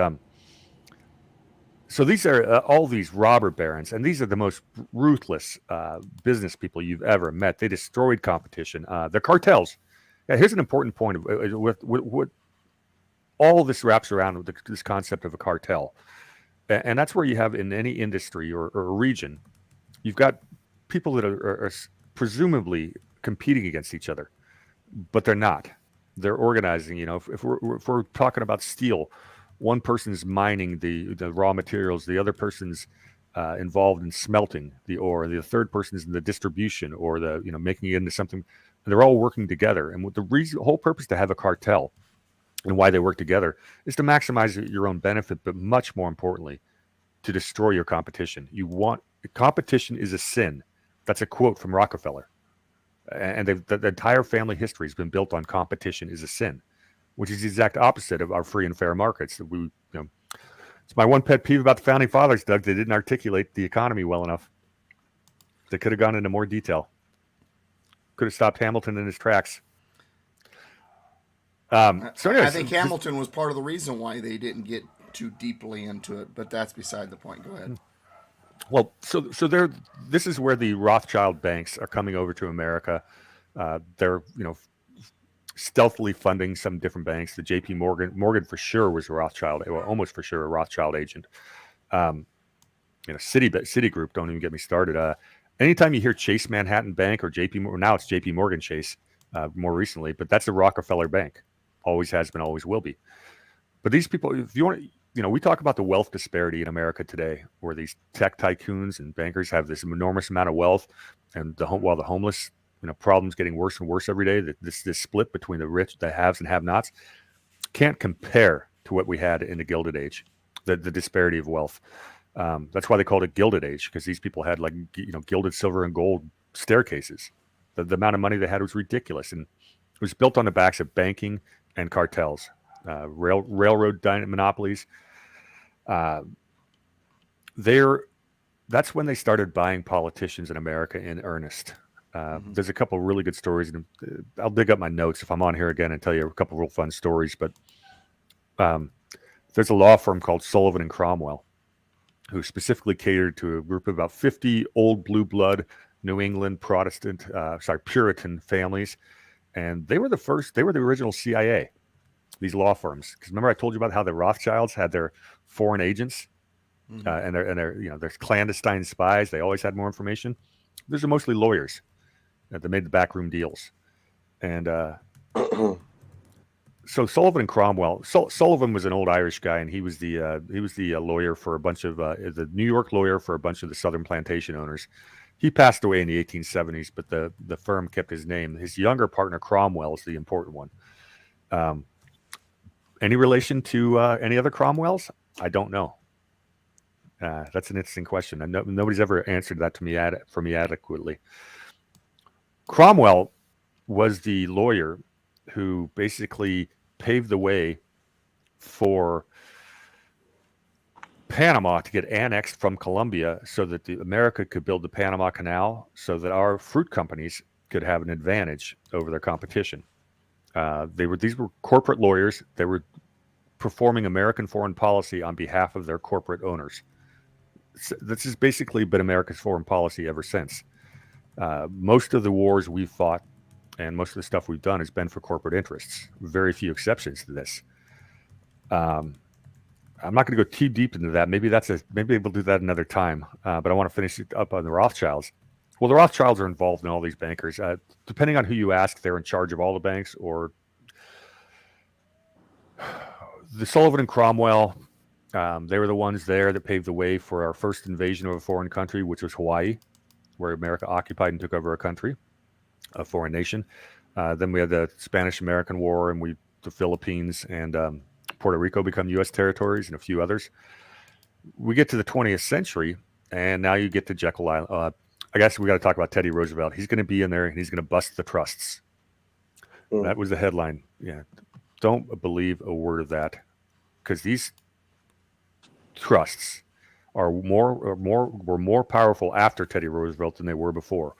so these are all these robber barons, and these are the most ruthless business people you've ever met. They destroyed competition. They're cartels. Yeah, here's an important point of what all this wraps around with this concept of a cartel. And that's where you have in any industry or region, you've got people that are presumably competing against each other, but they're not. They're organizing. If we're talking about steel, one person's mining the raw materials, the other person's involved in smelting the ore, the third person's in the distribution or the making it into something. And they're all working together. And what the whole purpose to have a cartel and why they work together is to maximize your own benefit, but much more importantly, to destroy your competition. Competition is a sin. That's a quote from Rockefeller. And the entire family history has been built on competition is a sin, which is the exact opposite of our free and fair markets. It's my one pet peeve about the founding fathers, Doug. They didn't articulate the economy well enough. They could have gone into more detail. Could have stopped Hamilton in his tracks. So anyways, I think Hamilton was part of the reason why they didn't get too deeply into it, but that's beside the point. Go ahead. Well, so this is where the Rothschild banks are coming over to America. They're stealthily funding some different banks. The J.P. Morgan for sure was a Rothschild, well, almost for sure a Rothschild agent. Citigroup, don't even get me started. Anytime you hear Chase Manhattan Bank or now it's J.P. Morgan Chase, more recently, but that's a Rockefeller bank. Always has been, always will be. But these people, if you want to, we talk about the wealth disparity in America today, where these tech tycoons and bankers have this enormous amount of wealth, and while the homeless, problems getting worse and worse every day. This split between the rich, the haves and have-nots, can't compare to what we had in the Gilded Age. The disparity of wealth. That's why they called it Gilded Age, because these people had gilded silver and gold staircases. The amount of money they had was ridiculous, and it was built on the backs of banking and cartels. Railroad monopolies. That's when they started buying politicians in America in earnest. There's a couple of really good stories, and I'll dig up my notes if I'm on here again and tell you a couple of real fun stories. But there's a law firm called Sullivan and Cromwell, who specifically catered to a group of about 50 old blue blood New England Protestant, Puritan families, and they were the first. They were the original CIA. These law firms, because remember I told you about how the Rothschilds had their foreign agents and their clandestine spies. They always had more information. Those are mostly lawyers that made the backroom deals, and so Sullivan and Cromwell. Sullivan was an old Irish guy, and he was the lawyer for a bunch of the New York lawyer for a bunch of the Southern plantation owners. He passed away in the 1870s, but the firm kept his name. His younger partner Cromwell is the important one. Any relation to any other Cromwells? I don't know. That's an interesting question, and nobody's ever answered that for me adequately. Cromwell was the lawyer who basically paved the way for Panama to get annexed from Colombia so that America could build the Panama Canal so that our fruit companies could have an advantage over their competition. These were corporate lawyers. They were performing American foreign policy on behalf of their corporate owners. This has basically been America's foreign policy ever since. Most of the wars we've fought and most of the stuff we've done has been for corporate interests. Very few exceptions to this. I'm not going to go too deep into that. Maybe we'll do that another time. But I want to finish it up on the Rothschilds. Well, the Rothschilds are involved in all these bankers. Depending on who you ask, they're in charge of all the banks. Or the Sullivan and Cromwell, they were the ones there that paved the way for our first invasion of a foreign country, which was Hawaii, where America occupied and took over a country, a foreign nation. Then we had the Spanish-American War, and the Philippines and Puerto Rico become U.S. territories, and a few others. We get to the 20th century, and now you get to Jekyll Island. I guess we got to talk about Teddy Roosevelt. He's going to be in there, and he's going to bust the trusts. That was the headline. Yeah, don't believe a word of that, because these trusts were more powerful after Teddy Roosevelt than they were before.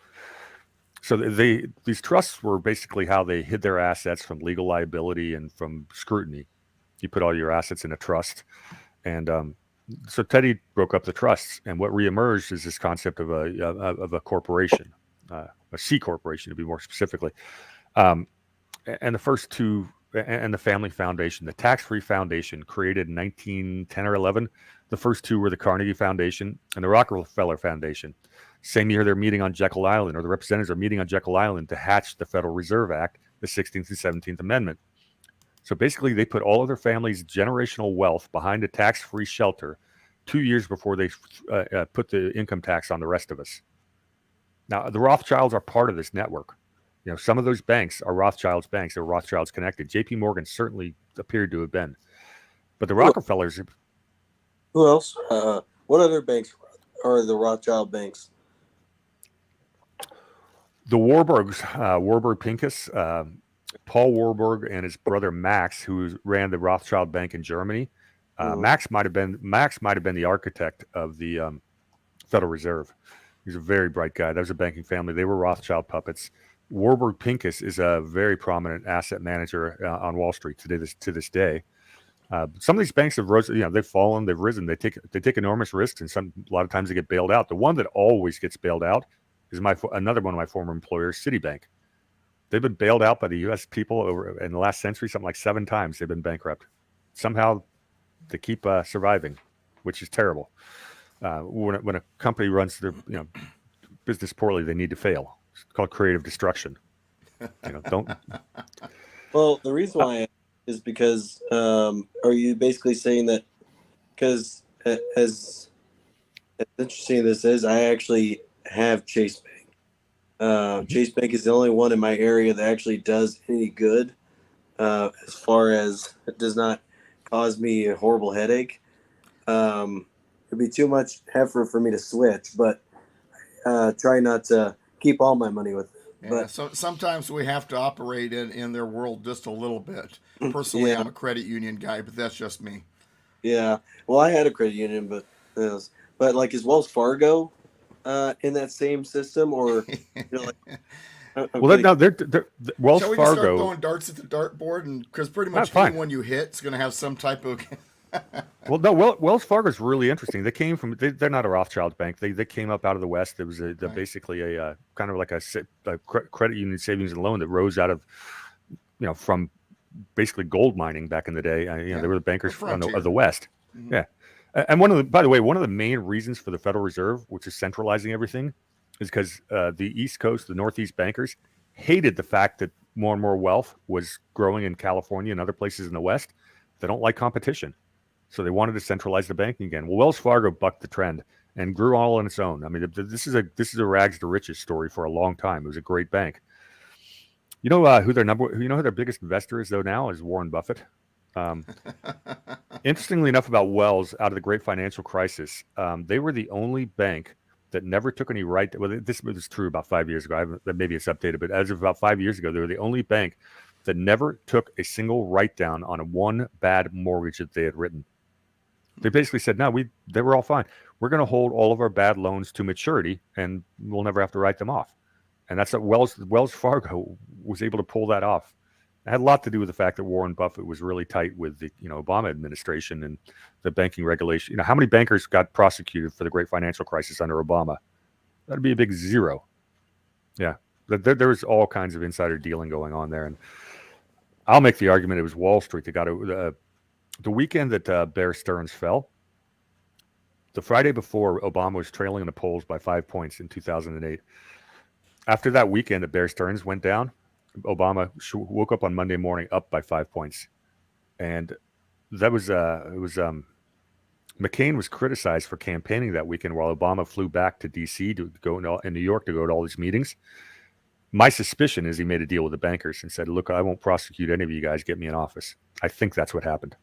So these trusts were basically how they hid their assets from legal liability and from scrutiny. You put all your assets in a trust, and so Teddy broke up the trusts, and what reemerged is this concept of a corporation, a C corporation to be more specifically, and the first two, and the Family Foundation, the tax-free foundation created in 1910 or 11. The first two were the Carnegie Foundation and the Rockefeller Foundation. Same year they're meeting on Jekyll Island, or the representatives are meeting on Jekyll Island to hatch the Federal Reserve Act, the 16th and 17th Amendment. So basically, they put all of their family's generational wealth behind a tax-free shelter 2 years before they put the income tax on the rest of us. Now, the Rothschilds are part of this network. Some of those banks are Rothschilds banks. They're Rothschilds connected. J.P. Morgan certainly appeared to have been. But the Rockefellers... Who else? What other banks are the Rothschild banks? The Warburgs, Warburg Pincus, Paul Warburg and his brother Max, who ran the Rothschild Bank in Germany. Max might have been the architect of the Federal Reserve. He's a very bright guy. That was a banking family. They were Rothschild puppets. Warburg Pincus is a very prominent asset manager on Wall Street to this day. Some of these banks have risen. They've fallen, they've risen. They take enormous risks, and a lot of times they get bailed out. The one that always gets bailed out is another one of my former employers, Citibank. They've been bailed out by the U.S. people in the last century, something like 7 times. They've been bankrupt. Somehow they keep surviving, which is terrible. When a company runs their business poorly, they need to fail. It's called creative destruction. Don't. Well, the reason why is because are you basically saying that because as interesting as this is, I actually have Chase Bank. Chase Bank is the only one in my area that actually does any good, as far as it does not cause me a horrible headache. It'd be too much effort for me to switch, but try not to keep all my money with it. Yeah, but so sometimes we have to operate in their world just a little bit. Personally, yeah. I'm a credit union guy, but that's just me. Yeah, well, I had a credit union, but like is Wells Fargo in that same system, or they're Wells Shall we Fargo. just start throwing darts at the dartboard, and because pretty much fine. anyone you hit is going to have some type of Well, no, Wells Fargo is really interesting. They came from they're not a Rothschild bank. They came up out of the West. It was Right. basically a kind of like a credit union savings and loan that rose out of from basically gold mining back in the day. Yeah. They were the bankers The frontier. of the West. Mhm. Yeah, and by the way, one of the main reasons for the Federal Reserve, which is centralizing everything, is because the East Coast, the Northeast bankers, hated the fact that more and more wealth was growing in California and other places in the West. They don't like competition. So they wanted to centralize the banking again. Well, Wells Fargo bucked the trend and grew all on its own. I mean, this is a rags to riches story for a long time. It was a great bank. You know who their biggest investor is though now is Warren Buffett. Interestingly enough, about Wells, out of the great financial crisis, they were the only bank that never took any write. Well, this was true about 5 years ago. Maybe it's updated, but as of about 5 years ago, they were the only bank that never took a single write down on one bad mortgage that they had written. They basically said, no, they were all fine. We're going to hold all of our bad loans to maturity, and we'll never have to write them off. And that's what Wells Fargo was able to pull that off. It had a lot to do with the fact that Warren Buffett was really tight with the Obama administration and the banking regulation. How many bankers got prosecuted for the great financial crisis under Obama? That'd be a big zero. Yeah, there was all kinds of insider dealing going on there, and I'll make the argument it was Wall Street that got the weekend that Bear Stearns fell. The Friday before, Obama was trailing in the polls by 5 points in 2008. After that weekend that Bear Stearns went down, Obama woke up on Monday morning up by 5 points, and that was McCain was criticized for campaigning that weekend while Obama flew back to D.C. to go in New York to go to all these meetings. My suspicion is he made a deal with the bankers and said, "Look, I won't prosecute any of you guys. Get me in office." I think that's what happened.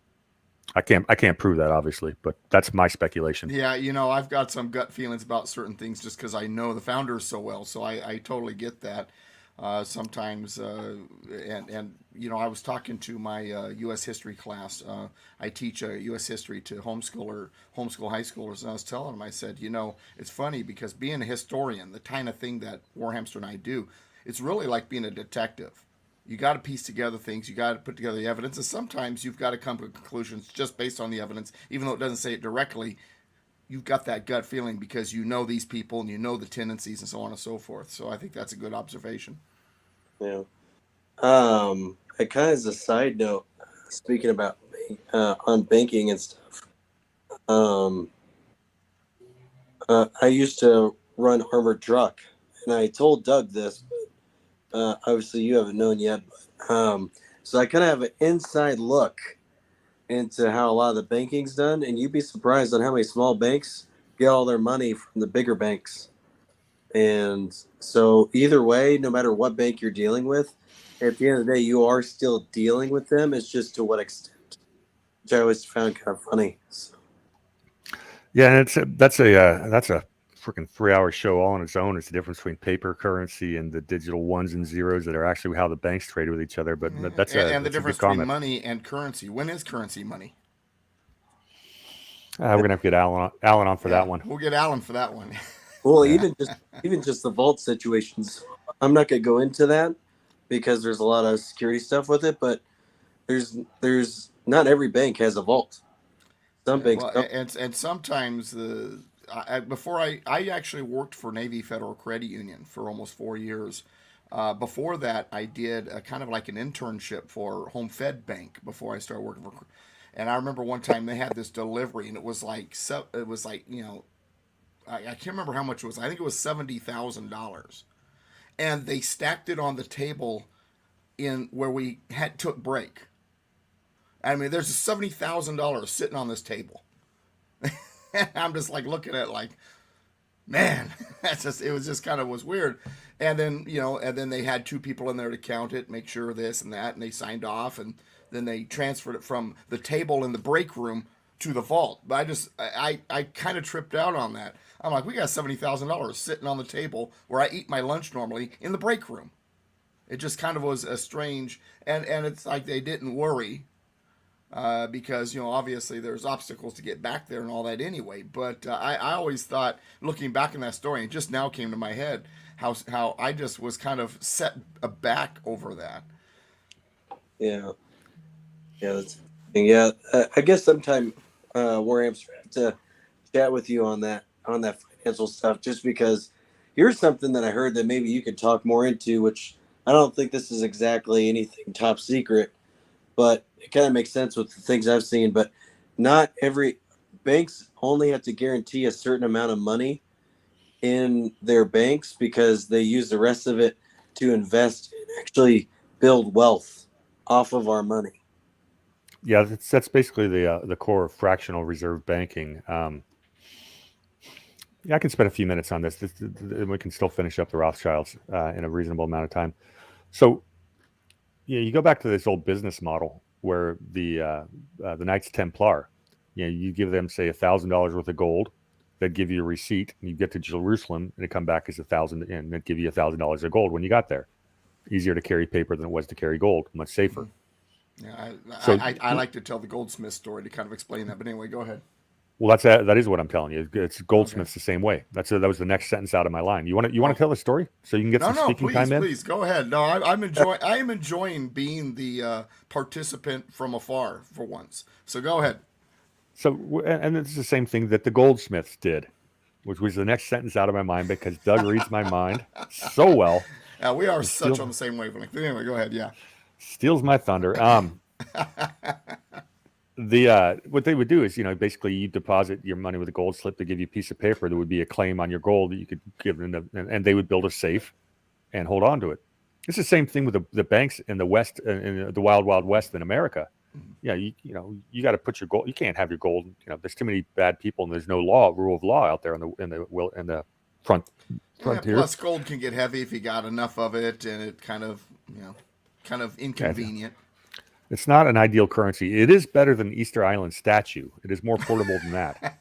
I can't prove that, obviously, but that's my speculation. Yeah, I've got some gut feelings about certain things just because I know the founders so well, so I totally get that. Sometimes, and I was talking to my U.S. history class. I teach U.S. history to homeschool high schoolers, and I was telling them, I said, it's funny because being a historian, the kind of thing that Warhamster and I do, it's really like being a detective. You got to piece together things. You got to put together the evidence, and sometimes you've got to come to conclusions just based on the evidence, even though it doesn't say it directly. You've got that gut feeling because you know these people and you know the tendencies and so on and so forth. So I think that's a good observation. Yeah. And kind of as a side note, speaking about on banking and stuff, I used to run armored truck, and I told Doug this. Obviously, you haven't known yet, but so I kind of have an inside look into how a lot of the banking's done, and you'd be surprised on how many small banks get all their money from the bigger banks. And so either way, no matter what bank you're dealing with, at the end of the day, you are still dealing with them. It's just to what extent, which I always found kind of funny. So. Yeah, and that's a freaking 3-hour show all on its own. It's the difference between paper currency and the digital ones and zeros that are actually how the banks trade with each other. But that's the difference between money and currency. When is currency money? We're gonna have to get Alan on for that one. We'll get Alan for that one. Well, even just the vault situations. I'm not gonna go into that because there's a lot of security stuff with it. But there's not every bank has a vault. Some banks and sometimes before I actually worked for Navy Federal Credit Union for almost 4 years. Before that, I did kind of like an internship for Home Fed Bank before I started working for. And I remember one time they had this delivery, and it was like I can't remember how much it was. I think it was $70,000, and they stacked it on the table in where we took break. I mean, there's $70,000 sitting on this table. I'm just like looking at it like, man, it was just kind of was weird. And then, and then they had two people in there to count it, make sure this and that, and they signed off, and then they transferred it from the table in the break room to the vault. But I kind of tripped out on that. I'm like, we got $70,000 sitting on the table where I eat my lunch normally in the break room. It just kind of was a strange, and it's like they didn't worry. Because obviously there's obstacles to get back there and all that anyway. But I always thought, looking back in that story, it just now came to my head how I just was kind of set aback over that. Yeah. Yeah, I guess sometime Warham's have to chat with you on that financial stuff, just because here's something that I heard that maybe you could talk more into, which I don't think this is exactly anything top secret, but it kind of makes sense with the things I've seen. But not every banks only have to guarantee a certain amount of money in their banks because they use the rest of it to invest and actually build wealth off of our money. Yeah, that's basically the core of fractional reserve banking. Yeah, I can spend a few minutes on this. We can still finish up the Rothschilds in a reasonable amount of time. So, yeah, you go back to this old business model where the Knights Templar, you give them say $1,000 worth of gold, they'd give you a receipt, and you get to Jerusalem, and it come back as 1,000, and they'd give you $1,000 of gold when you got there. Easier to carry paper than it was to carry gold, much safer. Yeah, So- I like to tell the goldsmith story to kind of explain that. But anyway, go ahead. Well, that is what I'm telling you. It's goldsmiths the same way. That was the next sentence out of my line. You want to tell the story so you can get some speaking time in? Please go ahead. No, I am enjoying being the participant from afar for once. So go ahead. So, and it's the same thing that the goldsmiths did, which was the next sentence out of my mind because Doug reads my mind so well. Yeah, we are such on the same wavelength. But anyway, go ahead. Yeah. Steals my thunder. What they would do is, basically you deposit your money with a gold slip. They give you a piece of paper. There would be a claim on your gold that you could give them, and they would build a safe and hold on to it. It's the same thing with the banks in the West, in the wild, wild West in America. Yeah, you got to put your gold. You can't have your gold. There's too many bad people, and there's no rule of law out there in the frontier. Plus, gold can get heavy if you got enough of it, and it kind of inconvenient. It's not an ideal currency. It is better than Easter Island statue. It is more portable than that,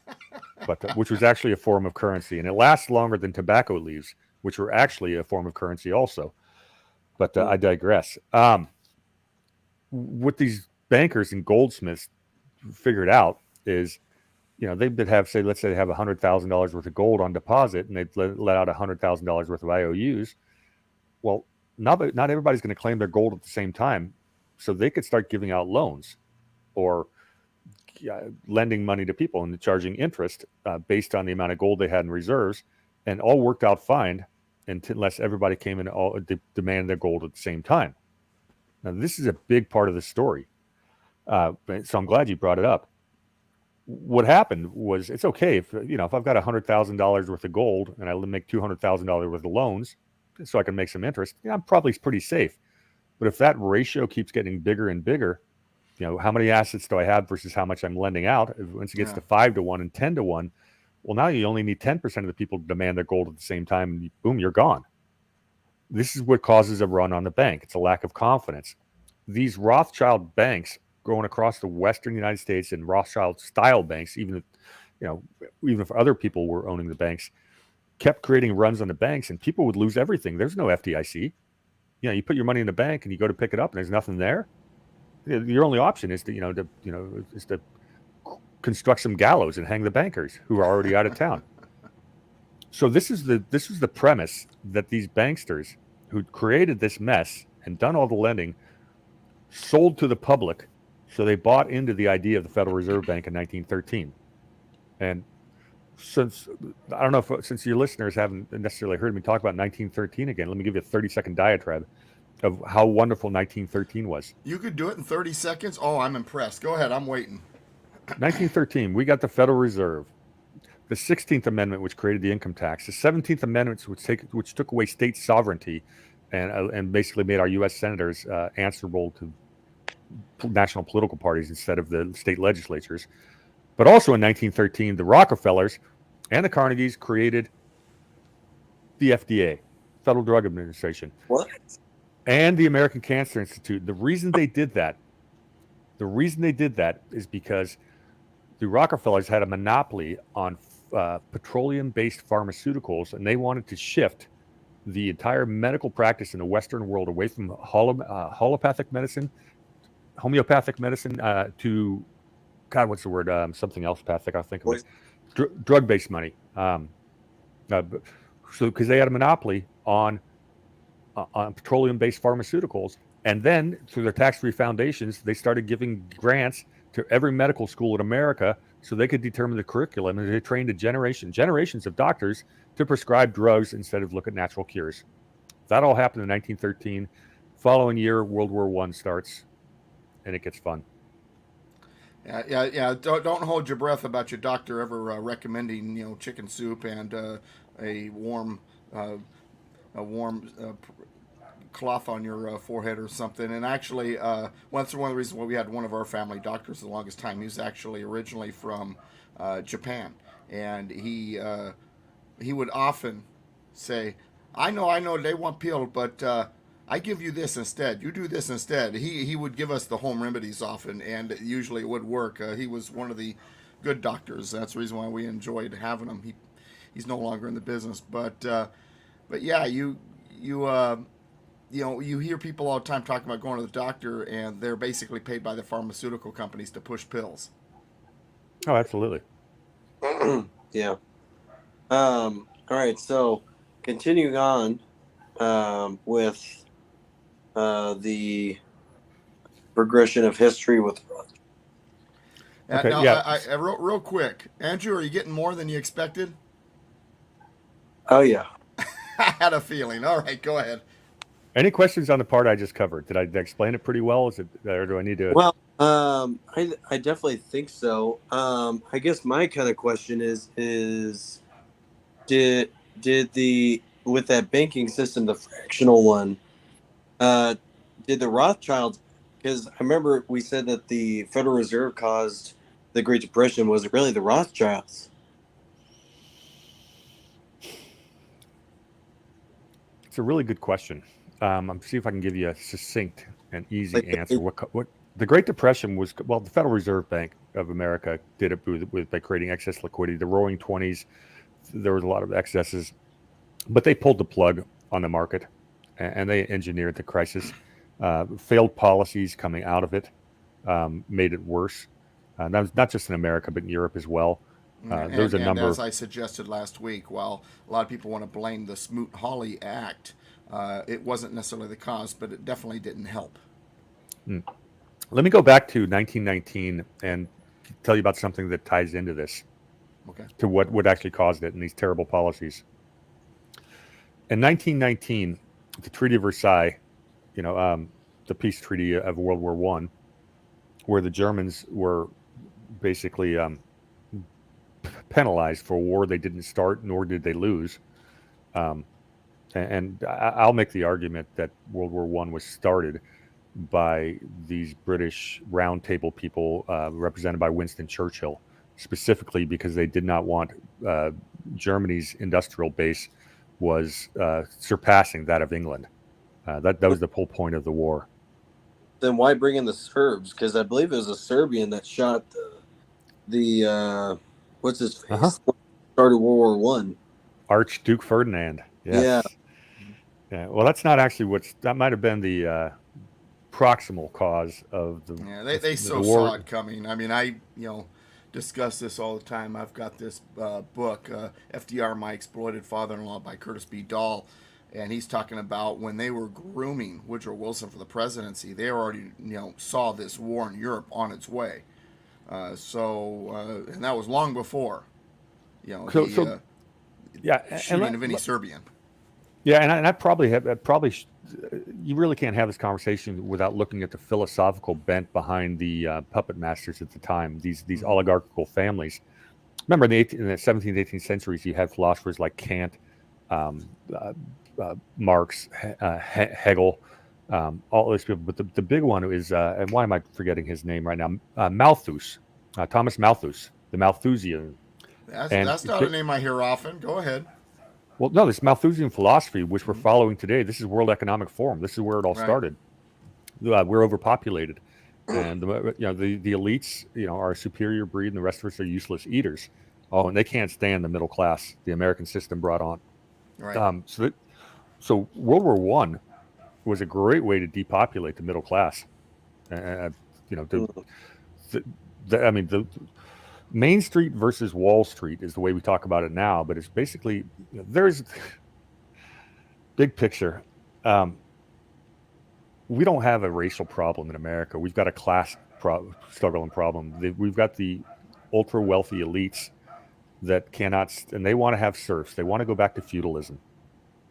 but which was actually a form of currency, and it lasts longer than tobacco leaves, which were actually a form of currency also. But I digress. What these bankers and goldsmiths figured out is, they would have, let's say they have $100,000 worth of gold on deposit, and they'd let out $100,000 worth of IOUs. Well, not everybody's going to claim their gold at the same time. So they could start giving out loans or lending money to people and charging interest based on the amount of gold they had in reserves, and all worked out fine unless everybody came in and all demanded their gold at the same time. Now, this is a big part of the story. So I'm glad you brought it up. What happened was, it's okay if I've got $100,000 worth of gold and I make $200,000 worth of loans so I can make some interest, I'm probably pretty safe. But if that ratio keeps getting bigger and bigger, how many assets do I have versus how much I'm lending out? Once it gets to 5 to 1 and 10 to 1, well, now you only need 10% of the people to demand their gold at the same time, and boom, you're gone. This is what causes a run on the bank. It's a lack of confidence. These Rothschild banks going across the Western United States, and Rothschild-style banks, even if other people were owning the banks, kept creating runs on the banks, and people would lose everything. There's no FDIC. You put your money in the bank and you go to pick it up and there's nothing there. Your only option is to construct some gallows and hang the bankers who are already out of town. So this is the premise that these banksters who created this mess and done all the lending sold to the public. So they bought into the idea of the Federal Reserve Bank in 1913. And since your listeners haven't necessarily heard me talk about 1913 again, let me give you a 30-second diatribe of how wonderful 1913 was. You could do it in 30 seconds? Oh, I'm impressed. Go ahead. I'm waiting. 1913, we got the Federal Reserve. The 16th Amendment, which created the income tax. The 17th Amendment, which took away state sovereignty and basically made our U.S. senators answerable to national political parties instead of the state legislatures. But also in 1913, the Rockefellers and the Carnegies created the FDA, Federal Drug Administration. What? And the American Cancer Institute. The reason they did that is because the Rockefellers had a monopoly on petroleum-based pharmaceuticals, and they wanted to shift the entire medical practice in the Western world away from homeopathic medicine to, God, what's the word? Something else pathic, I think. Drug-based money. Because they had a monopoly on petroleum-based pharmaceuticals, and then through their tax-free foundations, they started giving grants to every medical school in America so they could determine the curriculum, and they trained generations of doctors to prescribe drugs instead of look at natural cures. That all happened in 1913. Following year, World War I starts, and it gets fun. Yeah. Don't hold your breath about your doctor ever recommending chicken soup and a warm cloth on your forehead or something. And actually, that's one of the reasons why we had one of our family doctors for the longest time. He was actually originally from Japan, and he would often say, I know, they want pill, but I give you this instead. You do this instead. He would give us the home remedies often, and usually it would work. He was one of the good doctors. That's the reason why we enjoyed having him. He's no longer in the business, but yeah, you hear people all the time talking about going to the doctor, and they're basically paid by the pharmaceutical companies to push pills. Oh, absolutely. Yeah. All right. So, continuing on with the progression of history with. Okay, Now, yeah. I real quick, Andrew, are you getting more than you expected? Oh yeah. I had a feeling. All right, go ahead. Any questions on the part I just covered? Did I explain it pretty well? Is it, or do I need to? Well, I definitely think so. I guess my kind of question is did the with that banking system, the fractional one, did the Rothschilds? Because I remember we said that the Federal Reserve caused the Great Depression. Was it really the Rothschilds? It's a really good question. I'm see if I can give you a succinct and easy Like, answer. What the Great Depression was? Well, the Federal Reserve Bank of America did it by creating excess liquidity. The Roaring '20s, there was a lot of excesses, but they pulled the plug on the market, and they engineered the crisis. Failed policies coming out of it made it worse. That was not just in America, but in Europe as well. There's a number. As I suggested last week, while a lot of people want to blame the Smoot-Hawley Act, it wasn't necessarily the cause, but it definitely didn't help. Let me go back to 1919 and tell you about something that ties into this. Okay. To what actually caused it and these terrible policies. In 1919, the Treaty of Versailles, the peace treaty of World War I, where the Germans were basically penalized for a war they didn't start, nor did they lose. And I'll make the argument that World War I was started by these British Round Table people represented by Winston Churchill, specifically because they did not want Germany's industrial base was surpassing that of England. That was the whole point of the war. Then why bring in the Serbs? Because I believe it was a Serbian that shot the what's his face? Started World War I. Archduke Ferdinand. Yes. Yeah. Well, that's not actually that might have been the proximal cause of the. Yeah, they the war. saw it coming. I mean, I discuss this all the time. I've got this book, FDR, My Exploited Father-in-Law by Curtis B. Dahl, and he's talking about when they were grooming Woodrow Wilson for the presidency, they already saw this war in Europe on its way. And that was long before Yeah, shooting of any Serbian. Yeah, and I probably you really can't have this conversation without looking at the philosophical bent behind the puppet masters at the time. These oligarchical families. Remember, in the 17th, 18th centuries, you had philosophers like Kant, Marx, Hegel, all those people. But the big one is, and why am I forgetting his name right now? Malthus, Thomas Malthus, the Malthusian. That's not a name I hear often. Go ahead. Well, no, this Malthusian philosophy, which we're following today, this is World Economic Forum. This is where it all started. We're overpopulated, and the elites, are a superior breed, and the rest of us are useless eaters. Oh, and they can't stand the middle class the American system brought on. Right. So World War I was a great way to depopulate the middle class. The Main Street versus Wall Street is the way we talk about it now, but it's basically there's big picture. We don't have a racial problem in America. We've got a class struggle and problem. We've got the ultra wealthy elites that cannot, and they want to have serfs. They want to go back to feudalism.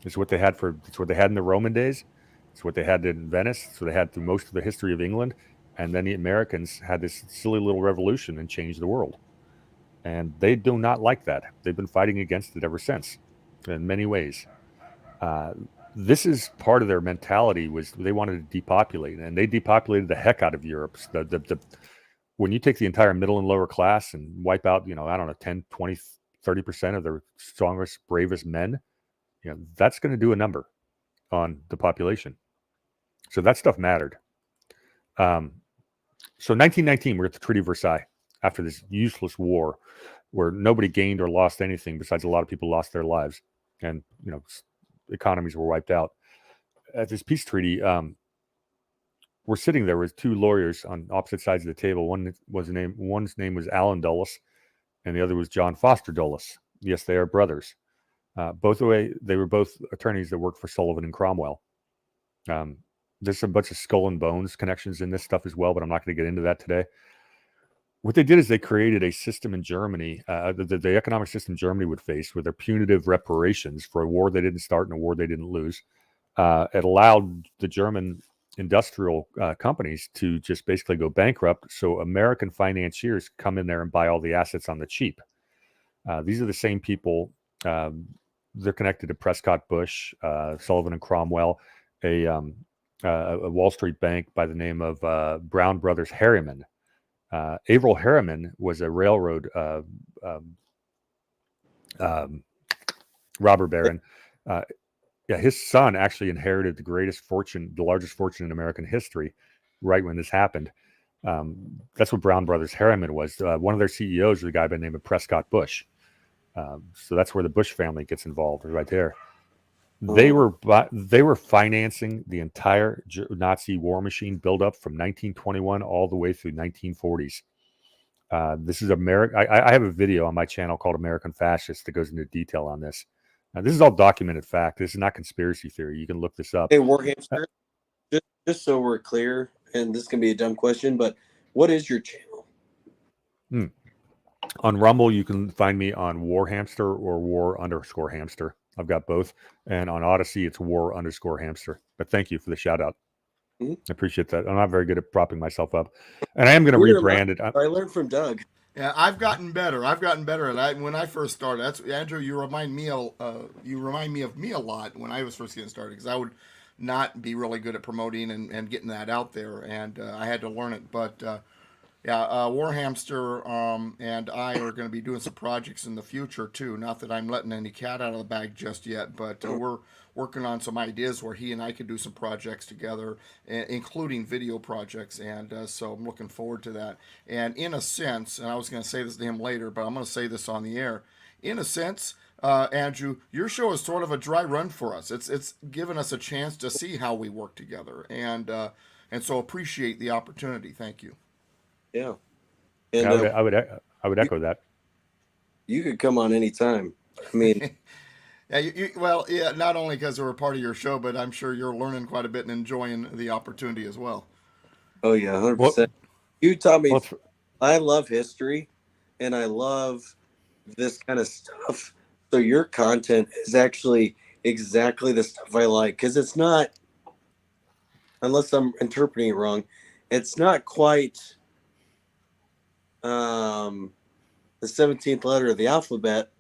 It's what they had in the Roman days. It's what they had in Venice. So they had through most of the history of England. And then the Americans had this silly little revolution and changed the world. And they do not like that. They've been fighting against it ever since in many ways. This is part of their mentality, was they wanted to depopulate, and they depopulated the heck out of Europe. When you take the entire middle and lower class and wipe out, 10, 20, 30% of their strongest, bravest men, that's going to do a number on the population. So that stuff mattered. So 1919, we're at the Treaty of Versailles after this useless war where nobody gained or lost anything besides a lot of people lost their lives, and economies were wiped out. At this peace treaty, we're sitting there with two lawyers on opposite sides of the table. One's name was Allen Dulles, and the other was John Foster Dulles. Yes, they are brothers. They were both attorneys that worked for Sullivan and Cromwell. There's a bunch of skull and bones connections in this stuff as well, but I'm not going to get into that today. What they did is they created a system in Germany, the economic system Germany would face with their punitive reparations for a war they didn't start and a war they didn't lose. It allowed the German industrial companies to just basically go bankrupt, so American financiers come in there and buy all the assets on the cheap. These are the same people. They're connected to Prescott Bush, Sullivan and Cromwell, a Wall Street bank by the name of Brown Brothers Harriman. Averell Harriman was a railroad robber baron. His son actually inherited the largest fortune in American history, right when this happened. That's what Brown Brothers Harriman was. One of their CEOs was a guy by the name of Prescott Bush. So that's where the Bush family gets involved, right there. They were financing the entire Nazi war machine buildup from 1921 all the way through 1940s. This is I have a video on my channel called American Fascists that goes into detail on this. This is all documented fact. This is not conspiracy theory. You can look this up. Hey, Warhamster, just so we're clear, and this can be a dumb question, but what is your channel? On Rumble, you can find me on Warhamster or War_Hamster. I've got both. And on Odyssey, it's War_Hamster. But thank you for the shout out. I appreciate that. I'm not very good at propping myself up. And I am going to rebrand it. I learned from Doug. Yeah, I've gotten better. At it. When I first started, that's Andrew. You remind me of me a lot when I was first getting started, because I would not be really good at promoting and getting that out there, and I had to learn it. But Warhamster and I are going to be doing some projects in the future too. Not that I'm letting any cat out of the bag just yet, but we're working on some ideas where he and I could do some projects together, including video projects, and so I'm looking forward to that. And in a sense, and I was going to say this to him later, but I'm going to say this on the air. In a sense, Andrew, your show is sort of a dry run for us. It's given us a chance to see how we work together, and so appreciate the opportunity. Thank you. Yeah, and I would echo that. You could come on anytime. I mean, yeah. Not only because we're a part of your show, but I'm sure you're learning quite a bit and enjoying the opportunity as well. Oh yeah, 100%. You taught me. I love history, and I love this kind of stuff. So your content is actually exactly the stuff I like, because it's not, unless I'm interpreting it wrong, it's not quite the 17th letter of the alphabet,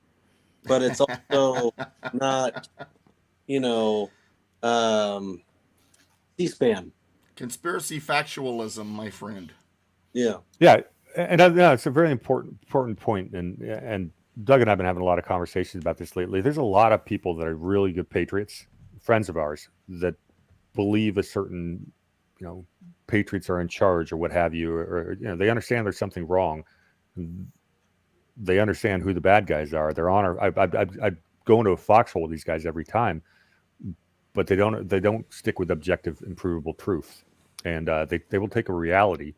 but it's also not, C-SPAN. Conspiracy factualism, my friend. Yeah, and it's a very important point, and Doug and I have been having a lot of conversations about this lately. There's a lot of people that are really good patriots, friends of ours, that believe a certain, patriots are in charge or what have you, or they understand there's something wrong. They understand who the bad guys are. They're on. I go into a foxhole with these guys every time, but they don't stick with objective, improvable truth, and they will take a reality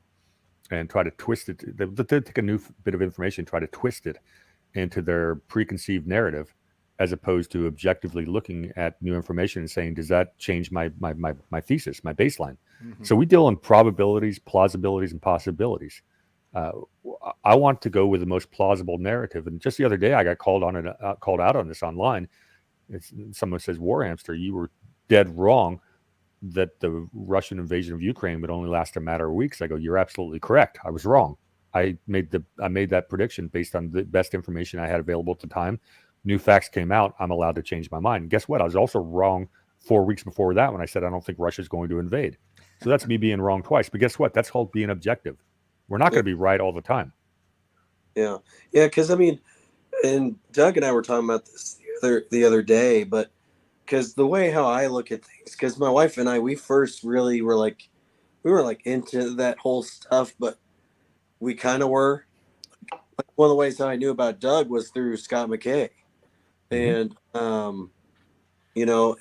and try to twist it. They take a new bit of information, try to twist it into their preconceived narrative, as opposed to objectively looking at new information and saying, does that change my thesis, my baseline? Mm-hmm. So we deal in probabilities, plausibilities, and possibilities. Uh, I want to go with the most plausible narrative. And just the other day, I got called out on this online. Someone says, Warhamster, you were dead wrong that the Russian invasion of Ukraine would only last a matter of weeks. I go, you're absolutely correct. I was wrong. I made that prediction based on the best information I had available at the time. New facts came out. I'm allowed to change my mind. And guess what? I was also wrong 4 weeks before that when I said I don't think Russia's going to invade. So that's me being wrong twice. But guess what? That's called being objective. We're not going to be right all the time. Yeah. Because I mean, and Doug and I were talking about this the other day, but because the way how I look at things, because my wife and I, we first really were like into that whole stuff, but we kind of were. Like, one of the ways that I knew about Doug was through Scott McKay, and you know,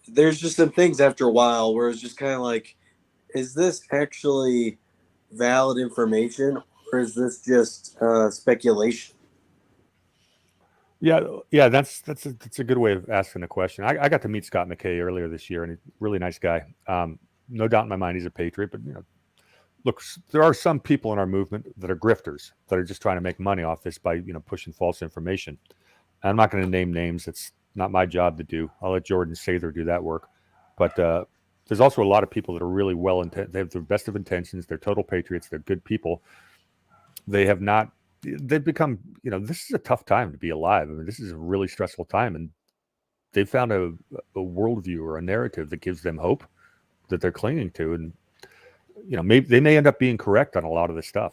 there's just some things after a while where it's just kind of like, is this actually valid information, or is this just speculation? Yeah, that's a good way of asking the question. I got to meet Scott McKay earlier this year, and he's a really nice guy. No doubt in my mind he's a patriot, but look, there are some people in our movement that are grifters that are just trying to make money off this by pushing false information. I'm not going to name names. It's not my job to do. I'll let Jordan Sather do that work. But there's also a lot of people that are really they have the best of intentions. They're total patriots. They're good people. They've become, this is a tough time to be alive. I mean, this is a really stressful time. And they've found a worldview or a narrative that gives them hope that they're clinging to. And, maybe they may end up being correct on a lot of this stuff.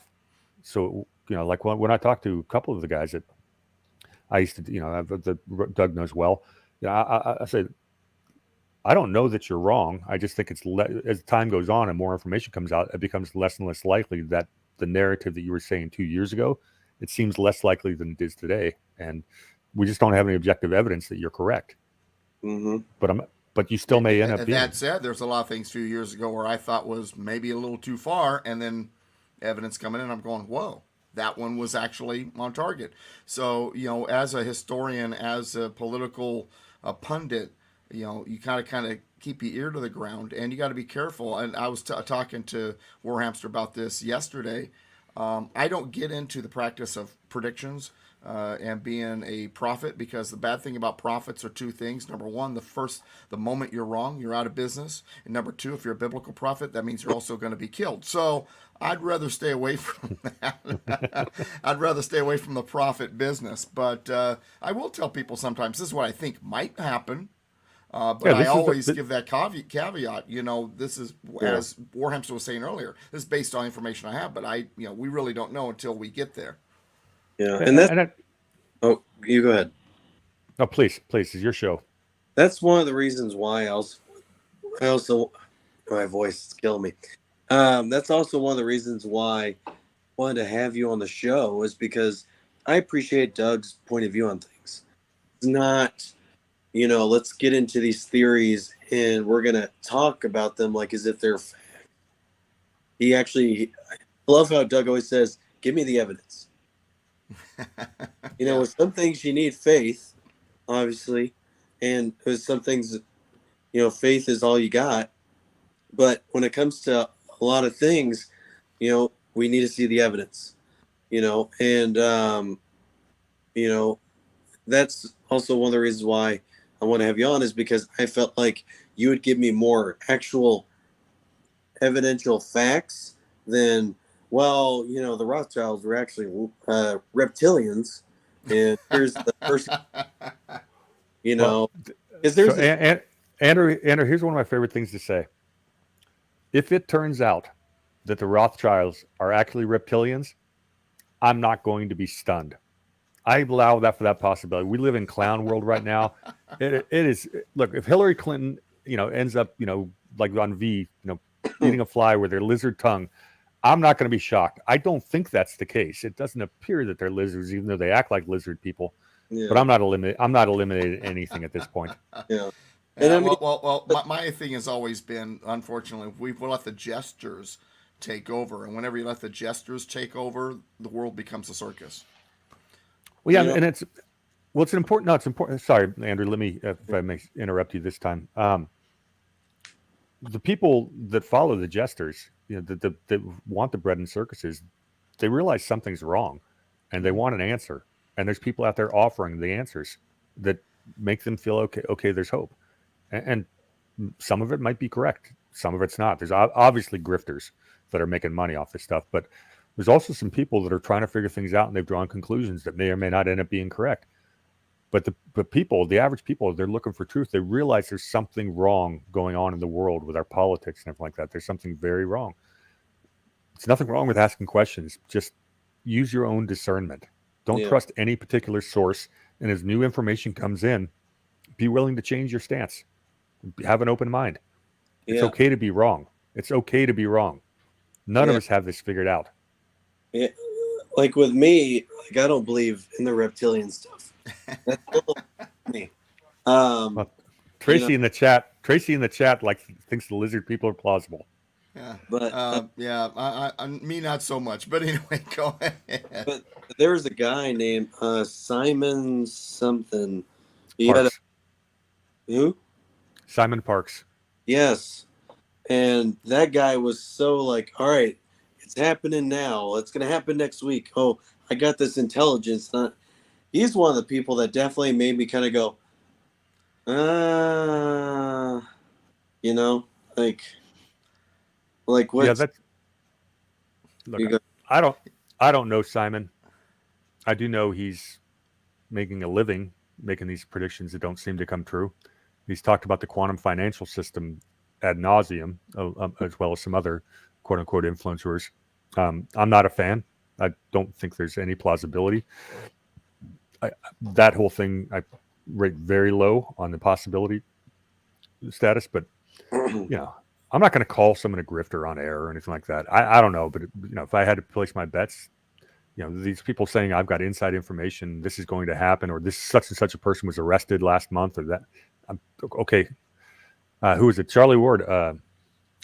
So, like when I talked to a couple of the guys that I used to, that Doug knows well, I said, I don't know that you're wrong. I just think as time goes on and more information comes out, it becomes less and less likely that the narrative that you were saying 2 years ago, it seems less likely than it is today. And we just don't have any objective evidence that you're correct. Mm-hmm. But you still may end up being. That said, there's a lot of things a few years ago where I thought was maybe a little too far, and then evidence coming in, I'm going, whoa, that one was actually on target. So, as a historian, as a political pundit, you kind of keep your ear to the ground, and you got to be careful. And I was talking to Warhamster about this yesterday. I don't get into the practice of predictions and being a prophet, because the bad thing about prophets are two things. Number one, the moment you're wrong, you're out of business. And number two, if you're a biblical prophet, that means you're also going to be killed. So I'd rather stay away from that. I'd rather stay away from the prophet business. But I will tell people sometimes this is what I think might happen. But I always give that caveat. This is, as Warhamster was saying earlier, this is based on information I have, but we really don't know until we get there. Yeah, and oh, you go ahead. No, please, it's your show. That's one of the reasons why I also my voice is killing me. That's also one of the reasons why I wanted to have you on the show, is because I appreciate Doug's point of view on things. It's not, let's get into these theories and we're going to talk about them like as if they're fact. I love how Doug always says, give me the evidence. With some things you need faith, obviously, and with some things, faith is all you got. But when it comes to a lot of things, we need to see the evidence, and that's also one of the reasons why I want to have you on, is because I felt like you would give me more actual evidential facts than, well, the Rothschilds were actually reptilians, and here's the person, Andrew, here's one of my favorite things to say. If it turns out that the Rothschilds are actually reptilians, I'm not going to be stunned. I allow that for that possibility. We live in clown world right now. It is, look, if Hillary Clinton, ends up, like on V, eating a fly with their lizard tongue, I'm not going to be shocked. I don't think that's the case. It doesn't appear that they're lizards, even though they act like lizard people. Yeah. But I'm not eliminating anything at this point. Yeah. And my thing has always been, unfortunately, we've let the jesters take over, and whenever you let the jesters take over, the world becomes a circus. Well, yeah, and Well, it's important. No, it's important. Sorry, Andrew. Let me, if I may interrupt you this time. The people that follow the jesters, that want the bread and circuses, they realize something's wrong, and they want an answer. And there's people out there offering the answers that make them feel okay. Okay, there's hope, and some of it might be correct. Some of it's not. There's obviously grifters that are making money off this stuff, but there's also some people that are trying to figure things out, and they've drawn conclusions that may or may not end up being correct. But the average people, they're looking for truth. They realize there's something wrong going on in the world with our politics and everything like that. There's something very wrong. It's nothing wrong with asking questions. Just use your own discernment. Don't trust any particular source. And as new information comes in, be willing to change your stance. Have an open mind. It's okay to be wrong. It's okay to be wrong. None of us have this figured out. Yeah. Like with me, like I don't believe in the reptilian stuff. That's me. Well, Tracy in the chat like thinks the lizard people are plausible. Yeah, but I me not so much. But anyway, go ahead. But there was a guy named Simon something. He Parks. Who? Simon Parks. Yes, and that guy was so like, all right, it's happening now. It's gonna happen next week. Oh, I got this intelligence. He's one of the people that definitely made me kind of go, like what? Yeah, that's. Look, I don't know Simon. I do know he's making a living making these predictions that don't seem to come true. He's talked about the quantum financial system ad nauseum, as well as some other quote unquote influencers. I'm not a fan. I don't think there's any plausibility. That whole thing I rate very low on the possibility status, but I'm not going to call someone a grifter on air or anything like that. I don't know, but if I had to place my bets, these people saying I've got inside information, this is going to happen, or this such and such a person was arrested last month, or that. Okay. Who was it? Charlie Ward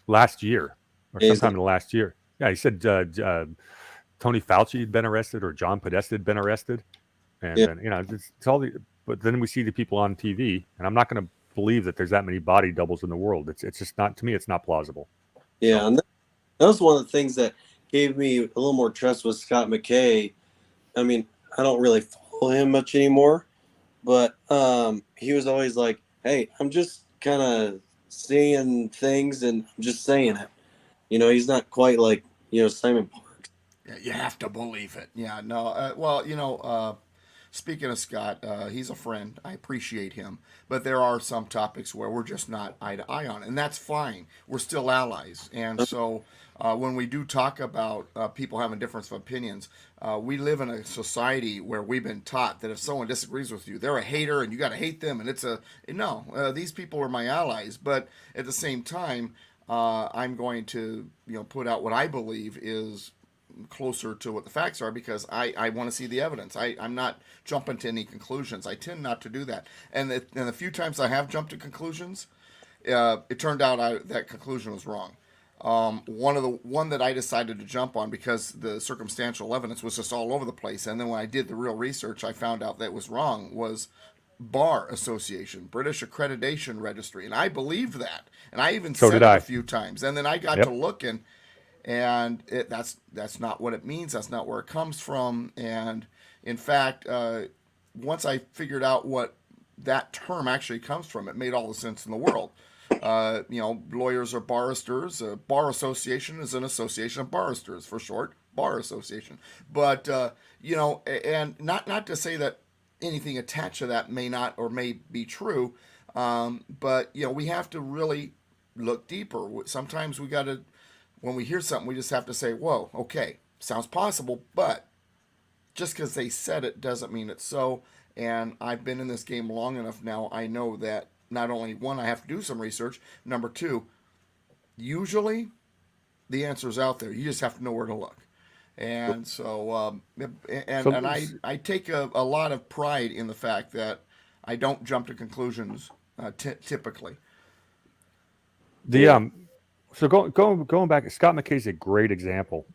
last year or sometime in the last year. Yeah, he said Tony Fauci had been arrested or John Podesta had been arrested. And then, it's all but then we see the people on TV, and I'm not going to believe that there's that many body doubles in the world. It's just not, to me, it's not plausible. Yeah. So, and that was one of the things that gave me a little more trust with Scott McKay. I mean, I don't really follow him much anymore, but he was always like, hey, I'm just kind of seeing things and I'm just saying it. He's not quite like, Simon Parks. Yeah, you have to believe it. Yeah, no. Speaking of Scott, he's a friend. I appreciate him. But there are some topics where we're just not eye to eye on. And that's fine. We're still allies. And so when we do talk about people having difference of opinions, we live in a society where we've been taught that if someone disagrees with you, they're a hater and you got to hate them. And these people are my allies. But at the same time, I'm going to put out what I believe is closer to what the facts are, because I want to see the evidence. I'm not jumping to any conclusions. I tend not to do that. And the few times I have jumped to conclusions, it turned out that conclusion was wrong. One that I decided to jump on because the circumstantial evidence was just all over the place, and then when I did the real research, I found out that was wrong, was Bar Association, British Accreditation Registry, and I believed that, and I even said it a few times, and then I got to looking. And that's not what it means. That's not where it comes from. And in fact, once I figured out what that term actually comes from, it made all the sense in the world. Lawyers are barristers. Bar association is an association of barristers, for short, Bar Association. But and not to say that anything attached to that may not or may be true, but we have to really look deeper. Sometimes we got to. When we hear something, we just have to say, whoa, okay, sounds possible, but just because they said it doesn't mean it's so. And I've been in this game long enough now, I know that not only, one, I have to do some research, number two, usually the answer's out there. You just have to know where to look. And so, I take a lot of pride in the fact that I don't jump to conclusions typically. So going back, Scott McKay's a great example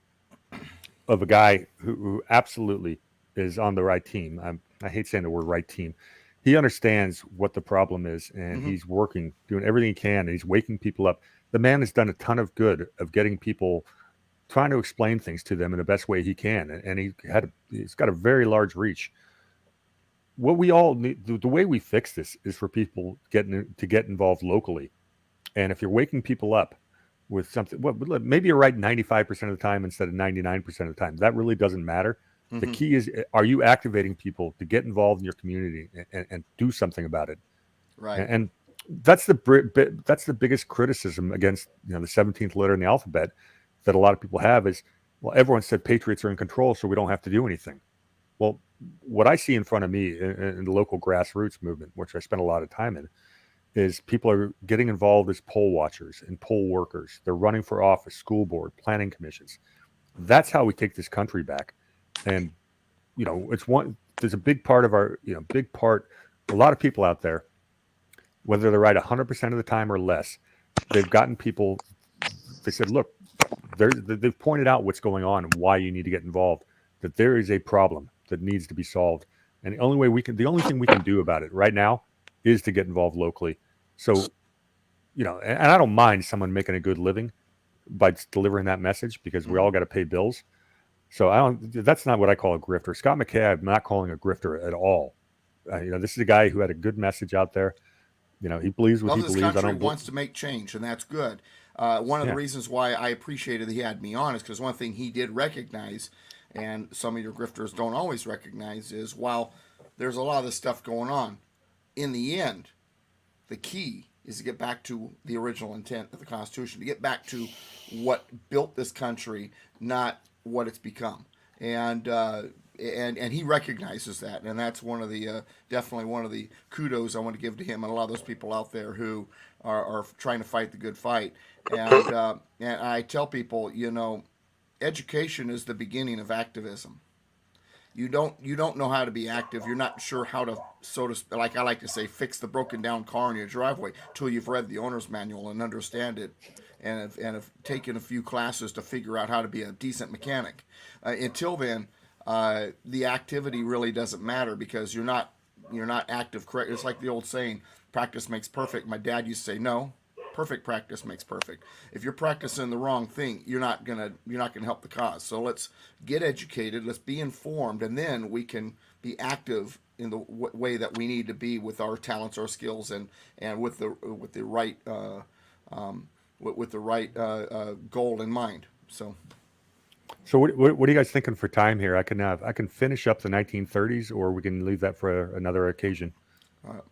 of a guy who absolutely is on the right team. I hate saying the word right team. He understands what the problem is, and he's working, doing everything he can, and he's waking people up. The man has done a ton of good of getting people, trying to explain things to them in the best way he can, and he's got a very large reach. What we all need, the way we fix this is for people to get involved locally. And if you're waking people up with something, well, maybe you're right 95% of the time instead of 99% of the time. That really doesn't matter. The key is, are you activating people to get involved in your community and do something about it? Right. And that's the biggest criticism against the 17th letter in the alphabet that a lot of people have is, well, everyone said patriots are in control, so we don't have to do anything. Well, what I see in front of me in the local grassroots movement, which I spend a lot of time in, is people are getting involved as poll watchers and poll workers. They're running for office, school board, planning commissions. That's how we take this country back. And, there's a big part of a lot of people out there, whether they're right 100% of the time or less, they've gotten people, they said, look, they've pointed out what's going on and why you need to get involved, that there is a problem that needs to be solved. And the only thing we can do about it right now is to get involved locally. So, and I don't mind someone making a good living by delivering that message, because we all got to pay bills. So that's not what I call a grifter. Scott McKay, I'm not calling a grifter at all. This is a guy who had a good message out there. He believes what he believes. This country wants to make change, and that's good. One of the reasons why I appreciated that he had me on is because one thing he did recognize, and some of your grifters don't always recognize, is while there's a lot of this stuff going on, in the end, the key is to get back to the original intent of the Constitution, to get back to what built this country, not what it's become. And he recognizes that, and that's one of the definitely one of the kudos I want to give to him and a lot of those people out there who are trying to fight the good fight. And I tell people, education is the beginning of activism. You don't know how to be active. You're not sure how to, like I like to say, fix the broken down car in your driveway till you've read the owner's manual and understand it, and have taken a few classes to figure out how to be a decent mechanic. Until then, the activity really doesn't matter, because you're not active. Correct. It's like the old saying, practice makes perfect. My dad used to say, no, perfect practice makes perfect. If you're practicing the wrong thing, you're not gonna help the cause. So let's get educated, let's be informed, and then we can be active in the way that we need to be with our talents, our skills, and with the right goal in mind. So what are you guys thinking for time here? I can finish up the 1930s, or we can leave that for another occasion.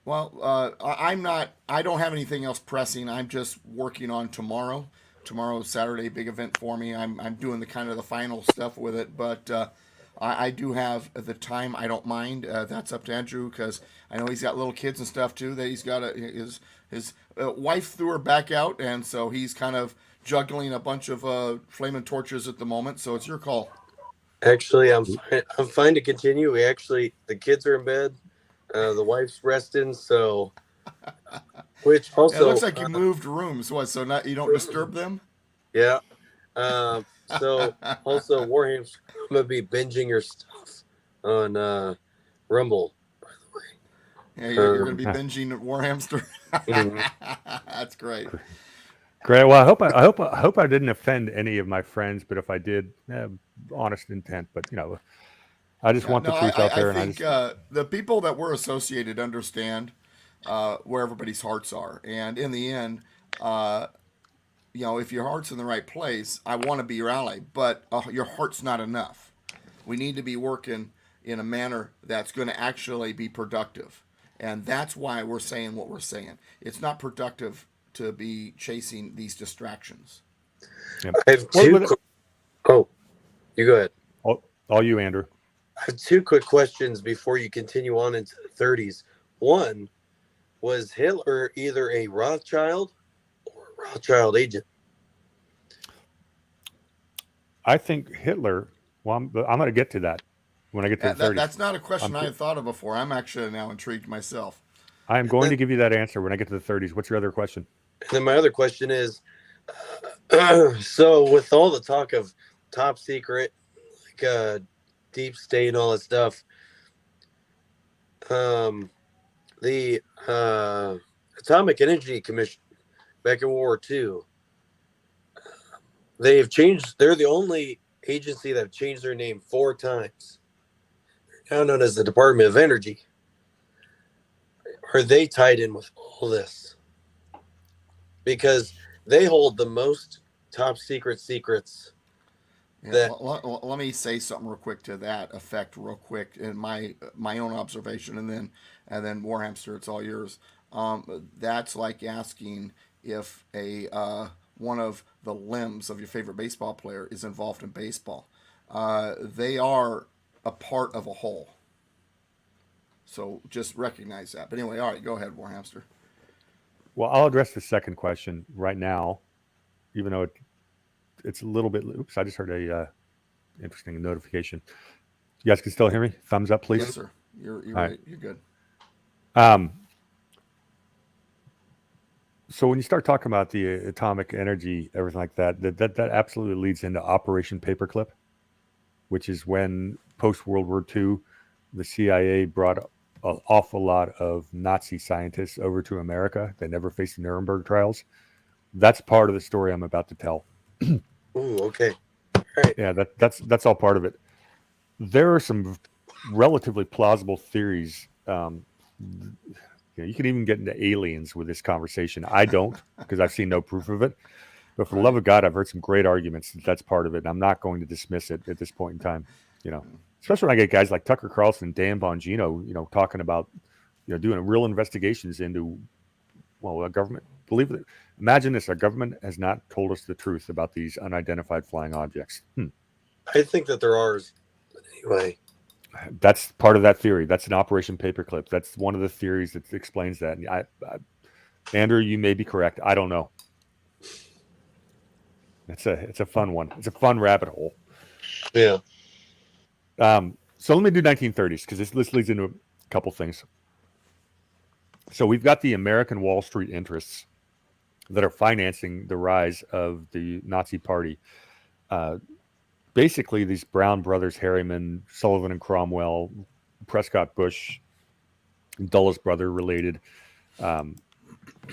I don't have anything else pressing. I'm just working on tomorrow. Tomorrow's Saturday, big event for me. I'm doing the final stuff with it, but I do have the time. I don't mind. That's up to Andrew, because I know he's got little kids and stuff too. That he's got his wife threw her back out, and so he's kind of juggling a bunch of flaming torches at the moment. So it's your call. Actually, I'm fine to continue. The kids are in bed. The wife's resting, so which also it looks like you moved rooms. What? So not you don't disturb them? Yeah. So also, Warham's gonna be binging your stuff on Rumble, by the way. Yeah, you're gonna be binging Warhamster. That's great. Great. Well, I hope I didn't offend any of my friends, but if I did, honest intent. But I just want the truth out there. I think the people that we're associated understand where everybody's hearts are. And in the end, if your heart's in the right place, I want to be your ally. But your heart's not enough. We need to be working in a manner that's going to actually be productive. And that's why we're saying what we're saying. It's not productive to be chasing these distractions. Yep. I have two. You go ahead. All you, Andrew. I have two quick questions before you continue on into the 30s. One, was Hitler either a Rothschild or a Rothschild agent? I think Hitler. Well, I'm going to get to that when I get to the 30s. That's not a question I had thought of before. I'm actually now intrigued myself. I am going to give you that answer when I get to the 30s. What's your other question? And then my other question is, so with all the talk of top secret, deep state and all that stuff. The Atomic Energy Commission back in World War II, they've changed. They're the only agency that have changed their name 4 times. They're now known as the Department of Energy. Are they tied in with all this? Because they hold the most top secrets. Yeah, let me say something real quick to that effect, real quick, in my own observation, and then Warhamster, it's all yours. That's like asking if a one of the limbs of your favorite baseball player is involved in baseball. They are a part of a whole. So just recognize that. But anyway, all right, go ahead, Warhamster. Well, I'll address the second question right now, even though it's a little bit. Oops, I just heard a interesting notification. You guys can still hear me? Thumbs up, please. Yes, sir. You're right. You're good. So when you start talking about the atomic energy, everything like that absolutely leads into Operation Paperclip, which is when post World War II, the CIA brought an awful lot of Nazi scientists over to America. They never faced the Nuremberg trials. That's part of the story I'm about to tell. Ooh, okay. All right. Yeah, that's all part of it. There are some relatively plausible theories. You can even get into aliens with this conversation. I don't, because I've seen no proof of it. But for the love of God, I've heard some great arguments that that's part of it. And I'm not going to dismiss it at this point in time. Especially when I get guys like Tucker Carlson and Dan Bongino, talking about, doing real investigations into, a government. Believe it. Imagine this: our government has not told us the truth about these unidentified flying objects. I think that there are. Anyway, that's part of that theory. That's an Operation Paperclip. That's one of the theories that explains that. Andrew, you may be correct. I don't know. It's a fun one. It's a fun rabbit hole. Yeah. So let me do 1930s, because this leads into a couple things. So we've got the American Wall Street interests that are financing the rise of the Nazi Party. Basically, these Brown brothers, Harriman, Sullivan and Cromwell, Prescott Bush, Dulles brother related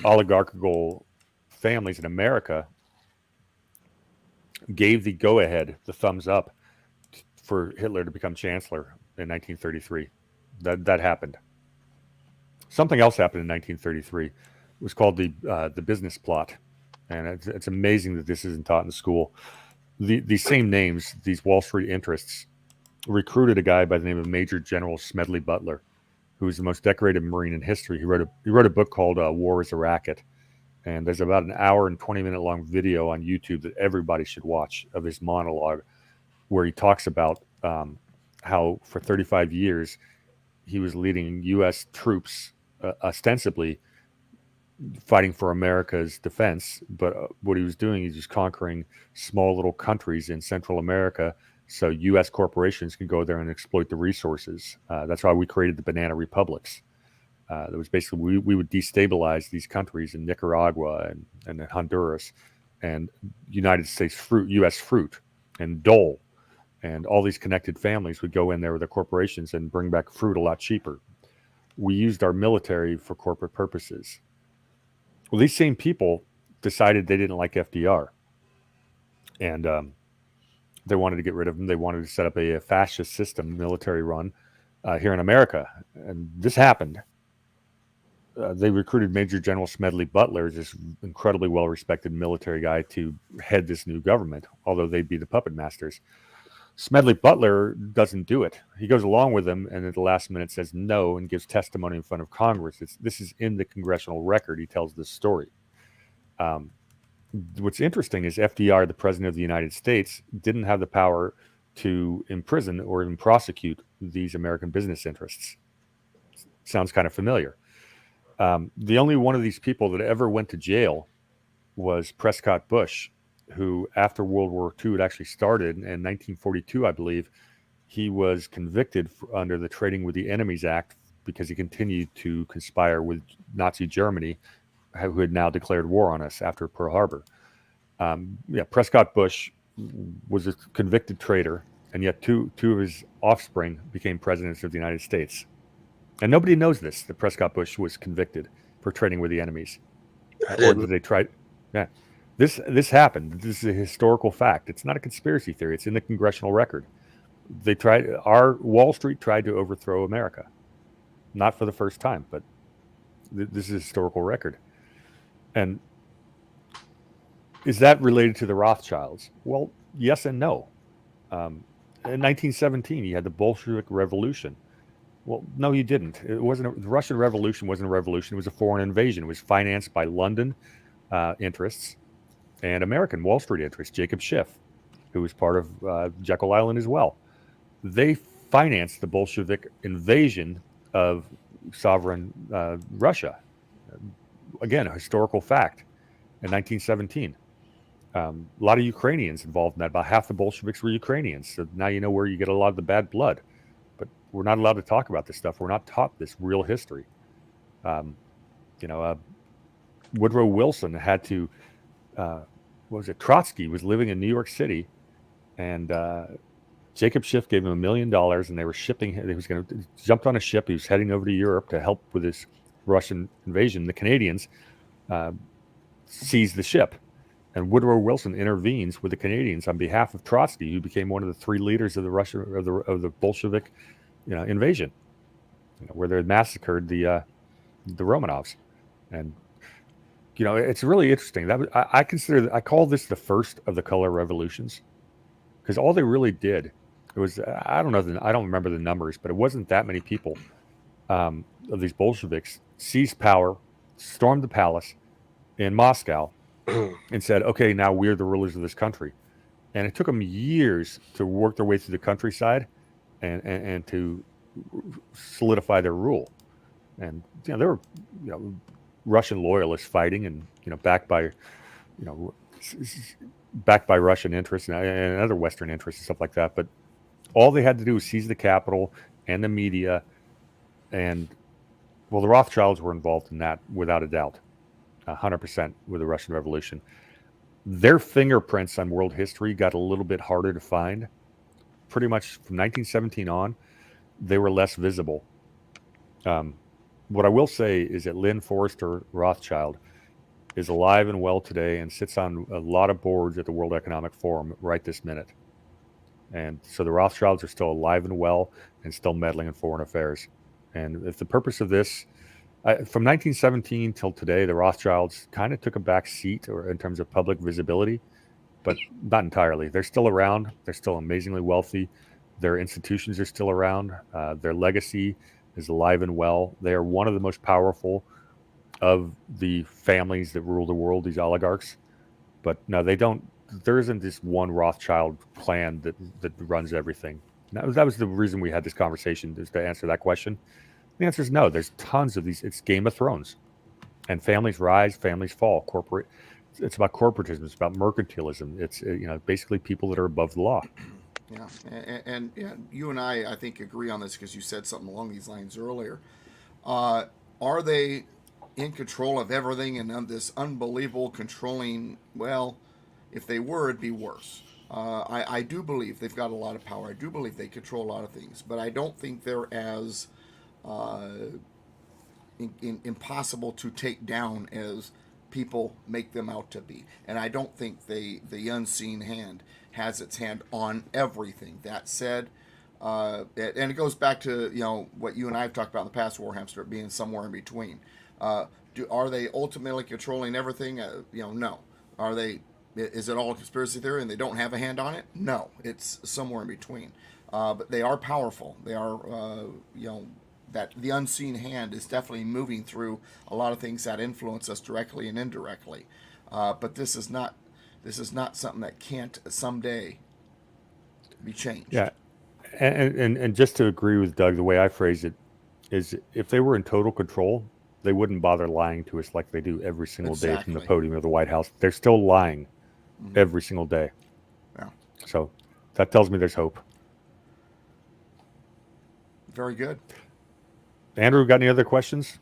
oligarchical families in America gave the go-ahead, the thumbs up, for Hitler to become chancellor in 1933. That happened. Something else happened in 1933. It was called the business plot, and it's amazing that this isn't taught in school. These same names, these Wall Street interests, recruited a guy by the name of Major General Smedley Butler, who was the most decorated Marine in history. He wrote a book called War is a Racket, and there's about an hour and 20-minute long video on YouTube that everybody should watch of his monologue, where he talks about how for 35 years he was leading U.S. troops ostensibly fighting for America's defense, but what he was doing is just conquering small little countries in Central America so U.S. corporations can go there and exploit the resources. That's why we created the banana republics. That was basically we would destabilize these countries in Nicaragua and Honduras, and United States fruit, U.S. fruit, and Dole, and all these connected families would go in there with their corporations and bring back fruit a lot cheaper. We used our military for corporate purposes. Well, these same people decided they didn't like FDR, and they wanted to get rid of him. They wanted to set up a fascist system, military run, here in America, and this happened. They recruited Major General Smedley Butler, this incredibly well-respected military guy, to head this new government, although they'd be the puppet masters. Smedley Butler doesn't do it. He goes along with them, and at the last minute says no and gives testimony in front of Congress. This is in the congressional record. He tells this story. What's interesting is FDR, the president of the United States, didn't have the power to imprison or even prosecute these American business interests. Sounds kind of familiar. The only one of these people that ever went to jail was Prescott Bush, who after World War II had actually started in 1942, I believe. He was convicted under the Trading with the Enemies Act because he continued to conspire with Nazi Germany, who had now declared war on us after Pearl Harbor. Prescott Bush was a convicted traitor, and yet two of his offspring became presidents of the United States. And nobody knows this, that Prescott Bush was convicted for trading with the enemies. I Or didn't. did they try? Yeah. This happened. This is a historical fact. It's not a conspiracy theory. It's in the congressional record. Our Wall Street tried to overthrow America. Not for the first time, but this is a historical record. And is that related to the Rothschilds? Well, yes and no. In 1917, you had the Bolshevik Revolution. Well, no, you didn't. The Russian Revolution wasn't a revolution. It was a foreign invasion. It was financed by London interests and American Wall Street interests. Jacob Schiff, who was part of Jekyll Island as well. They financed the Bolshevik invasion of sovereign Russia. Again, a historical fact in 1917. A lot of Ukrainians involved in that. About half the Bolsheviks were Ukrainians. So now you know where you get a lot of the bad blood. But we're not allowed to talk about this stuff. We're not taught this real history. Woodrow Wilson had to, Trotsky was living in New York City, and Jacob Schiff gave him $1 million, and they were shipping. He was going to jumped on a ship. He was heading over to Europe to help with this Russian invasion. The Canadians seized the ship, and Woodrow Wilson intervenes with the Canadians on behalf of Trotsky, who became one of the three leaders of the Bolshevik, invasion, where they massacred the Romanovs. And it's really interesting. I call this the first of the color revolutions, because all they really did, it was, I don't remember the numbers, but it wasn't that many people of these Bolsheviks seized power, stormed the palace in Moscow, and said, okay, now we're the rulers of this country. And it took them years to work their way through the countryside and to solidify their rule. And there were Russian loyalists fighting, and backed by Russian interests and other Western interests and stuff like that. But all they had to do was seize the capital and the media, and the Rothschilds were involved in that without a doubt, 100% with the Russian Revolution. Their fingerprints on world history got a little bit harder to find. Pretty much from 1917 on, they were less visible. What I will say is that Lynn Forrester Rothschild is alive and well today and sits on a lot of boards at the World Economic Forum right this minute. And so the Rothschilds are still alive and well and still meddling in foreign affairs. And if the purpose of this, from 1917 till today, the Rothschilds kind of took a back seat in terms of public visibility, but not entirely. They're still around. They're still amazingly wealthy. Their institutions are still around. Their legacy is alive and well. They are one of the most powerful of the families that rule the world, these oligarchs. But no, they don't. There isn't this one Rothschild clan that runs everything. That was the reason we had this conversation, is to answer that question. The answer is no. There's tons of these. It's Game of Thrones, and families rise, families fall. It's about corporatism. It's about mercantilism. It's basically people that are above the law. Yeah, and you and I think, agree on this, because you said something along these lines earlier. Are they in control of everything and this unbelievable controlling? Well, if they were, it'd be worse. I do believe they've got a lot of power. I do believe they control a lot of things, but I don't think they're as impossible to take down as people make them out to be. And I don't think the unseen hand has its hand on everything. That said, and it goes back to what you and I have talked about in the past, Warhamster, being somewhere in between. Are they ultimately controlling everything? No. Are they? Is it all a conspiracy theory and they don't have a hand on it? No, it's somewhere in between. But they are powerful. They are, that the unseen hand is definitely moving through a lot of things that influence us directly and indirectly. But this is not something that can't someday be changed. Yeah, and just to agree with Doug, the way I phrase it is, if they were in total control, they wouldn't bother lying to us like they do every single day from the podium of the White House. They're still lying every single day. Yeah. So that tells me there's hope. Very good. Andrew, got any other questions?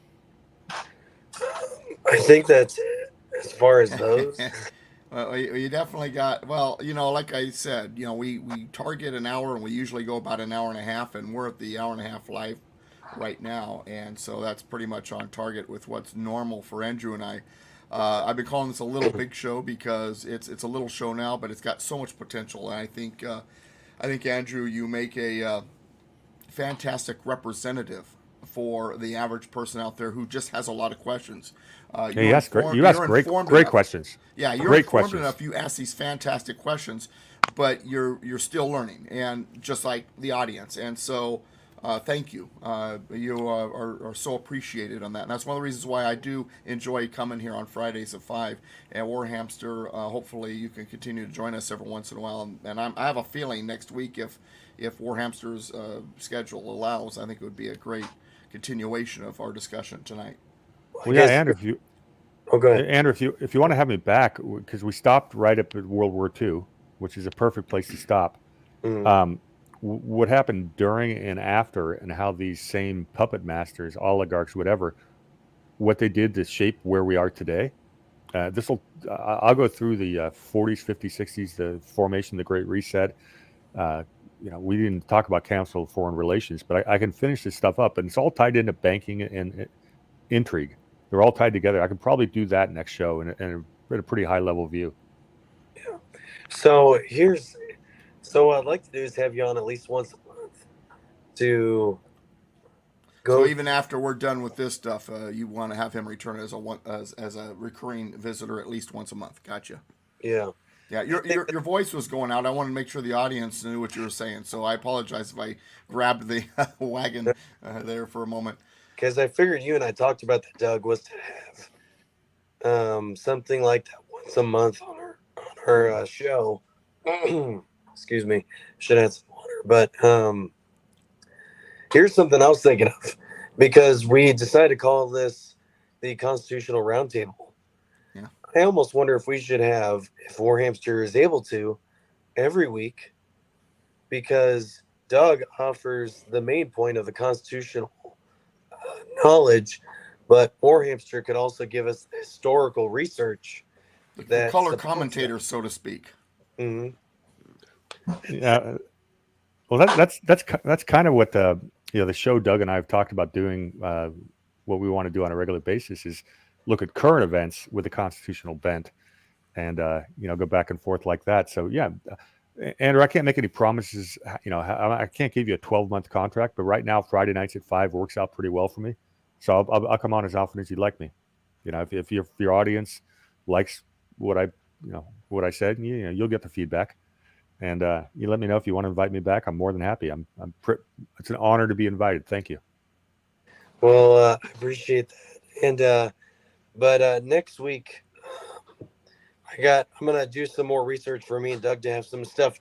I think that's it as far as those. You definitely got, well, like I said, we target an hour and we usually go about an hour and a half, and we're at the hour and a half live right now. And so that's pretty much on target with what's normal for Andrew and I. I've been calling this a little big show because it's a little show now, but it's got so much potential. And I think Andrew, you make a fantastic representative for the average person out there who just has a lot of questions. Yeah, you ask great. You ask You're great, informed great enough. questions. Yeah, you're Great informed questions. enough. You ask these fantastic questions, but you're still learning, and just like the audience. And so, thank you. You are so appreciated on that, and that's one of the reasons why I do enjoy coming here on Fridays at 5. And Warhamster, hopefully you can continue to join us every once in a while. And I have a feeling next week, if Warhamster's schedule allows, I think it would be a great continuation of our discussion tonight. Well, yeah, Andrew, if you Oh, go ahead. Andrew, if you want to have me back, because we stopped right up at World War II, which is a perfect place to stop. Mhm. What happened during and after, and how these same puppet masters, oligarchs, whatever, what they did to shape where we are today. I'll go through the 40s, 50s, 60s, the formation, the Great Reset. We didn't talk about Council of Foreign Relations, but I can finish this stuff up, and it's all tied into banking and intrigue. They're all tied together. I could probably do that next show and at a pretty high level view. So what I'd like to do is have you on at least once a month to go. So even after we're done with this stuff, you want to have him return as a recurring visitor at least once a month. Gotcha. Yeah. Yeah, your voice was going out. I wanted to make sure the audience knew what you were saying. So I apologize if I grabbed the wagon there for a moment. Because I figured you and I talked about that, Doug, was to have something like that once a month on our show. Excuse me, should have had some water. But here's something I was thinking of, because we decided to call this the Constitutional Roundtable. Yeah. I almost wonder if we should have, if Warhamster is able to, every week, because Doug offers the main point of the constitutional knowledge, but Warhamster could also give us historical research. The color commentator, so to speak. Mm-hmm. Yeah. Well, that's kind of what the show Doug and I have talked about doing. What we want to do on a regular basis is look at current events with a constitutional bent, and go back and forth like that. So yeah, Andrew, I can't make any promises. I can't give you a 12-month contract, but right now Friday nights at 5 works out pretty well for me. So I'll come on as often as you'd like me. If your audience likes what I said, you'll get the feedback, and you let me know if you want to invite me back. I'm more than happy. It's an honor to be invited. Thank you. Well, I appreciate that. And but next week, I'm gonna do some more research for me and Doug to have some stuff.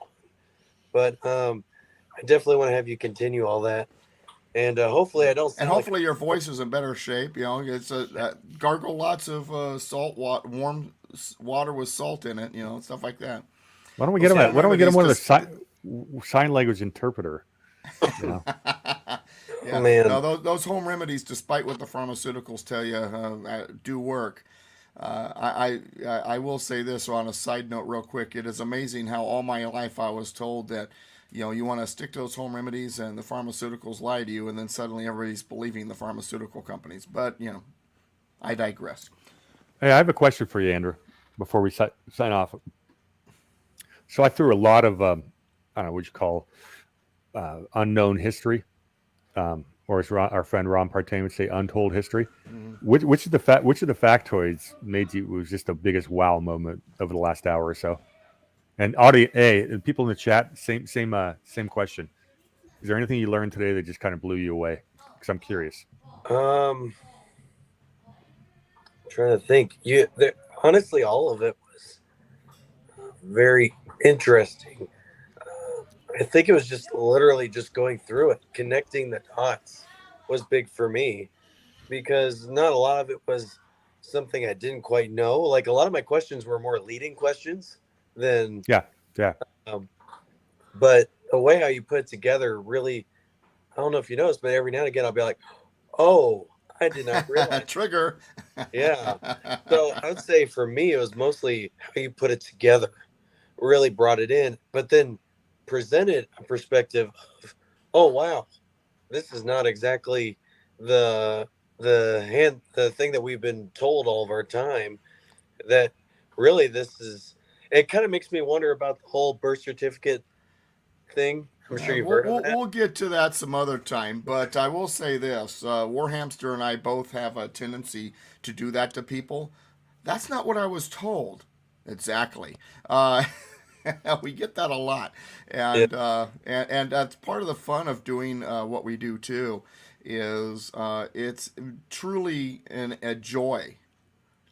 But I definitely want to have you continue all that. And hopefully I don't. And hopefully your voice is in better shape. It's gargle lots of warm water with salt in it. Stuff like that. Why don't we get him? Why don't we get him one of the sign language interpreter? Yeah. Oh, man. No, those home remedies, despite what the pharmaceuticals tell you, do work. I will say this on a side note, real quick. It is amazing how all my life I was told that. You want to stick to those home remedies, and the pharmaceuticals lie to you, and then suddenly everybody's believing the pharmaceutical companies. But, I digress. Hey, I have a question for you, Andrew, before we sign off. So I threw a lot of, I don't know what you call unknown history, or as our friend Ron Partain would say, untold history. Mm-hmm. Which of the factoids was just the biggest wow moment over the last hour or so? And and people in the chat, same question. Is there anything you learned today that just kind of blew you away? Because I'm curious. I'm trying to think. Honestly, all of it was very interesting. I think it was just literally just going through it, connecting the dots was big for me, because not a lot of it was something I didn't quite know. Like, a lot of my questions were more leading questions than yeah. But the way how you put it together really, I don't know if you noticed, but every now and again I'll be like, oh, I did not realize. Trigger. Yeah. So I would say for me, it was mostly how you put it together, really brought it in, but then presented a perspective of, oh wow, this is not exactly the the thing that we've been told all of our time. That really this is. It kind of makes me wonder about the whole birth certificate thing. I'm sure you've We'll, heard of we'll that. we'll get to that some other time, but I will say this: Warhamster and I both have a tendency to do that to people. That's not what I was told. Exactly. Uh, we get that a lot, Yeah. and that's part of the fun of doing what we do too. Is it's truly a joy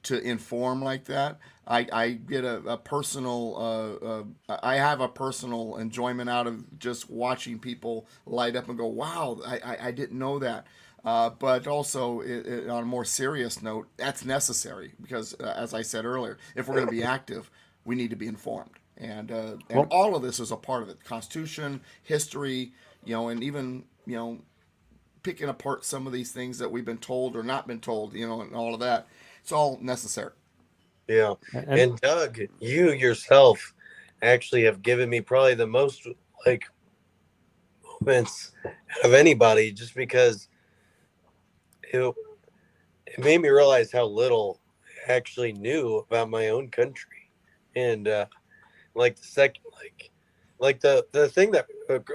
to inform like that. I get a personal, I have a personal enjoyment out of just watching people light up and go, wow, I didn't know that. But also, on a more serious note, that's necessary because, as I said earlier, if we're going to be active, we need to be informed. And Well, all of this is a part of it: Constitution, history, and even picking apart some of these things that we've been told or not been told, and all of that. It's all necessary. Yeah. and And Doug, you yourself actually have given me probably the most like moments of anybody just because it, it made me realize how little I actually knew about my own country. And like the second like the thing that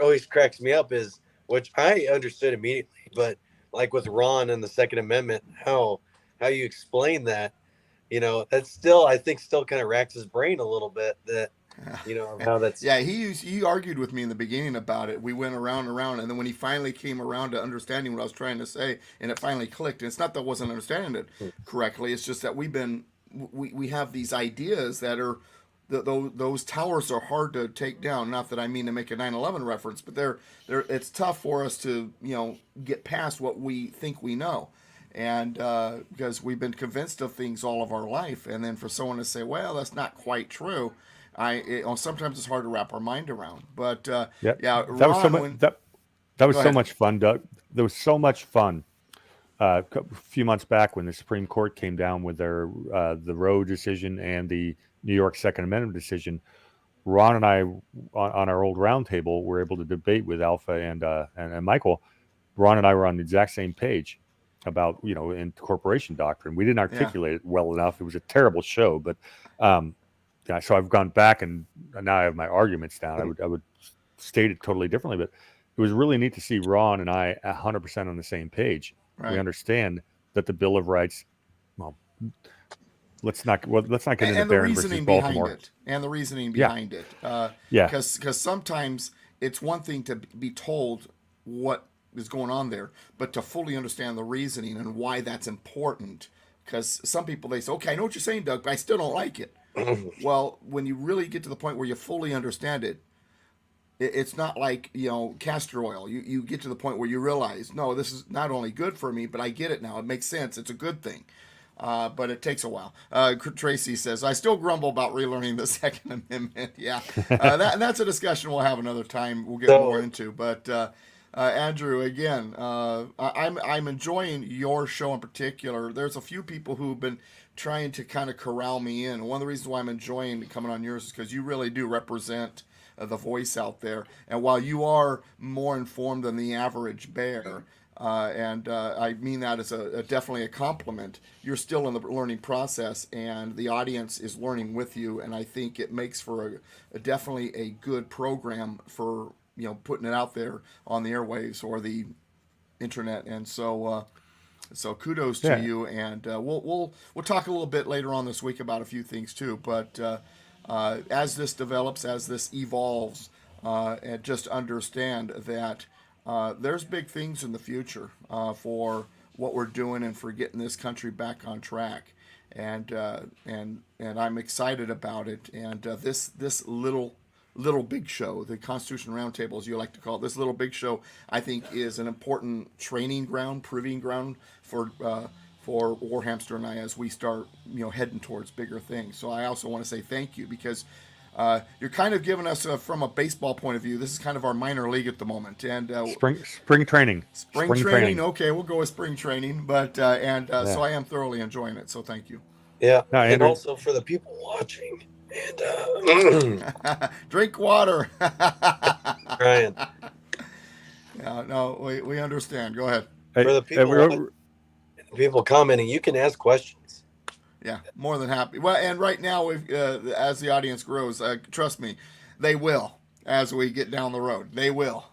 always cracks me up is which I understood immediately, but like with Ron and the Second Amendment, how you explain that, that's still I think still kind of racks his brain a little bit that of how that's Yeah, he argued with me in the beginning about it. We went around and around, and then when he finally came around to understanding what I was trying to say, and it finally clicked. And it's not that I wasn't understanding it correctly. It's just that we have these ideas that are those towers are hard to take down. Not that I mean to make a 9/11 reference, but they're it's tough for us to get past what we think we know. And because we've been convinced of things all of our life, and then for someone to say, "Well, that's not quite true," sometimes it's hard to wrap our mind around. But yeah, yeah, that was so Ron, much. when That was go so ahead. much fun, Doug. There was so much fun. A few months back, when the Supreme Court came down with their the Roe decision and the New York Second Amendment decision, Ron and I on our old roundtable were able to debate with Alpha and Michael. Ron and I were on the exact same page about incorporation doctrine. We didn't Yeah, articulate it well enough. It was a terrible show, but um, yeah. So I've gone back and now I have my arguments down. I would state it totally differently, but it was really neat to see Ron and I 100% on the same page. We right. understand that the Bill of Rights. Well, let's not get into And the Barron versus reasoning behind Baltimore. it, and the reasoning Yeah, behind it, yeah, because sometimes it's one thing to be told what is going on there, but to fully understand the reasoning and why that's important. Because some people they say, "Okay, I know what you're saying, Doug, but I still don't like it." Well, when you really get to the point where you fully understand it, it's not like castor oil. You get to the point where you realize, no, this is not only good for me, but I get it now. It makes sense. It's a good thing. But it takes a while. Tracy says, I still grumble about relearning the Second Amendment. Yeah, that's a discussion we'll have another time. We'll get more so into. But Andrew, again, I'm enjoying your show in particular. There's a few people who've been trying to kind of corral me in. One of the reasons why I'm enjoying coming on yours is because you really do represent the voice out there. And while you are more informed than the average bear, and I mean that as definitely a compliment. You're still in the learning process, and the audience is learning with you. And I think it makes for definitely a good program for putting it out there on the airwaves or the internet. And so kudos to yeah. you. And we'll talk a little bit later on this week about a few things too. But as this develops, as this evolves, and just understand that there's big things in the future for what we're doing and for getting this country back on track, and I'm excited about it. And this little big show, the Constitution Roundtable, as you like to call it, this little big show, I think is an important training ground, proving ground for Warhamster and I as we start heading towards bigger things. So I also want to say thank you because You're kind of giving us, from a baseball point of view, this is kind of our minor league at the moment. And Spring training. spring training, okay, we'll go with spring training. But Yeah. so I am thoroughly enjoying it. So thank you. Yeah, No, and Andrew- also for the people watching. And Drink water. Ryan, No, we understand. Go ahead. Hey, For the people we're- people commenting, you can ask questions. Yeah, more than happy. Well, and right now, as the audience grows, trust me, they will as we get down the road. They will.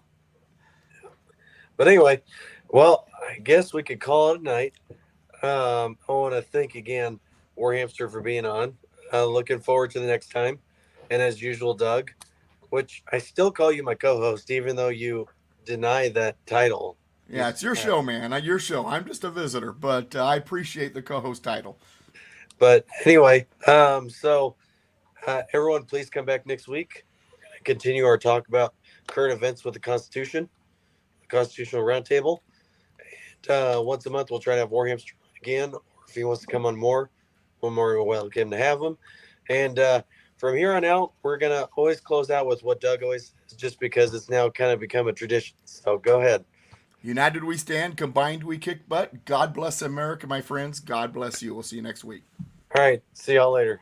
But anyway, well, I guess we could call it a night. I want to thank again Warhamster for being on. Looking forward to the next time. And as usual, Doug, which I still call you my co-host, even though you deny that title. Yeah, it's your show, man. Your show. I'm just a visitor, but I appreciate the co-host title. But anyway, so everyone, please come back next week. We're going to continue our talk about current events with the Constitution, the Constitutional Roundtable. And once a month, we'll try to have Warhamster again. Or if he wants to come on more, we're more welcome to have him. And from here on out, we're going to always close out with what Doug always says, just because it's now kind of become a tradition. So go ahead. United we stand, combined we kick butt. God bless America, my friends. God bless you. We'll see you next week. All right. See y'all later.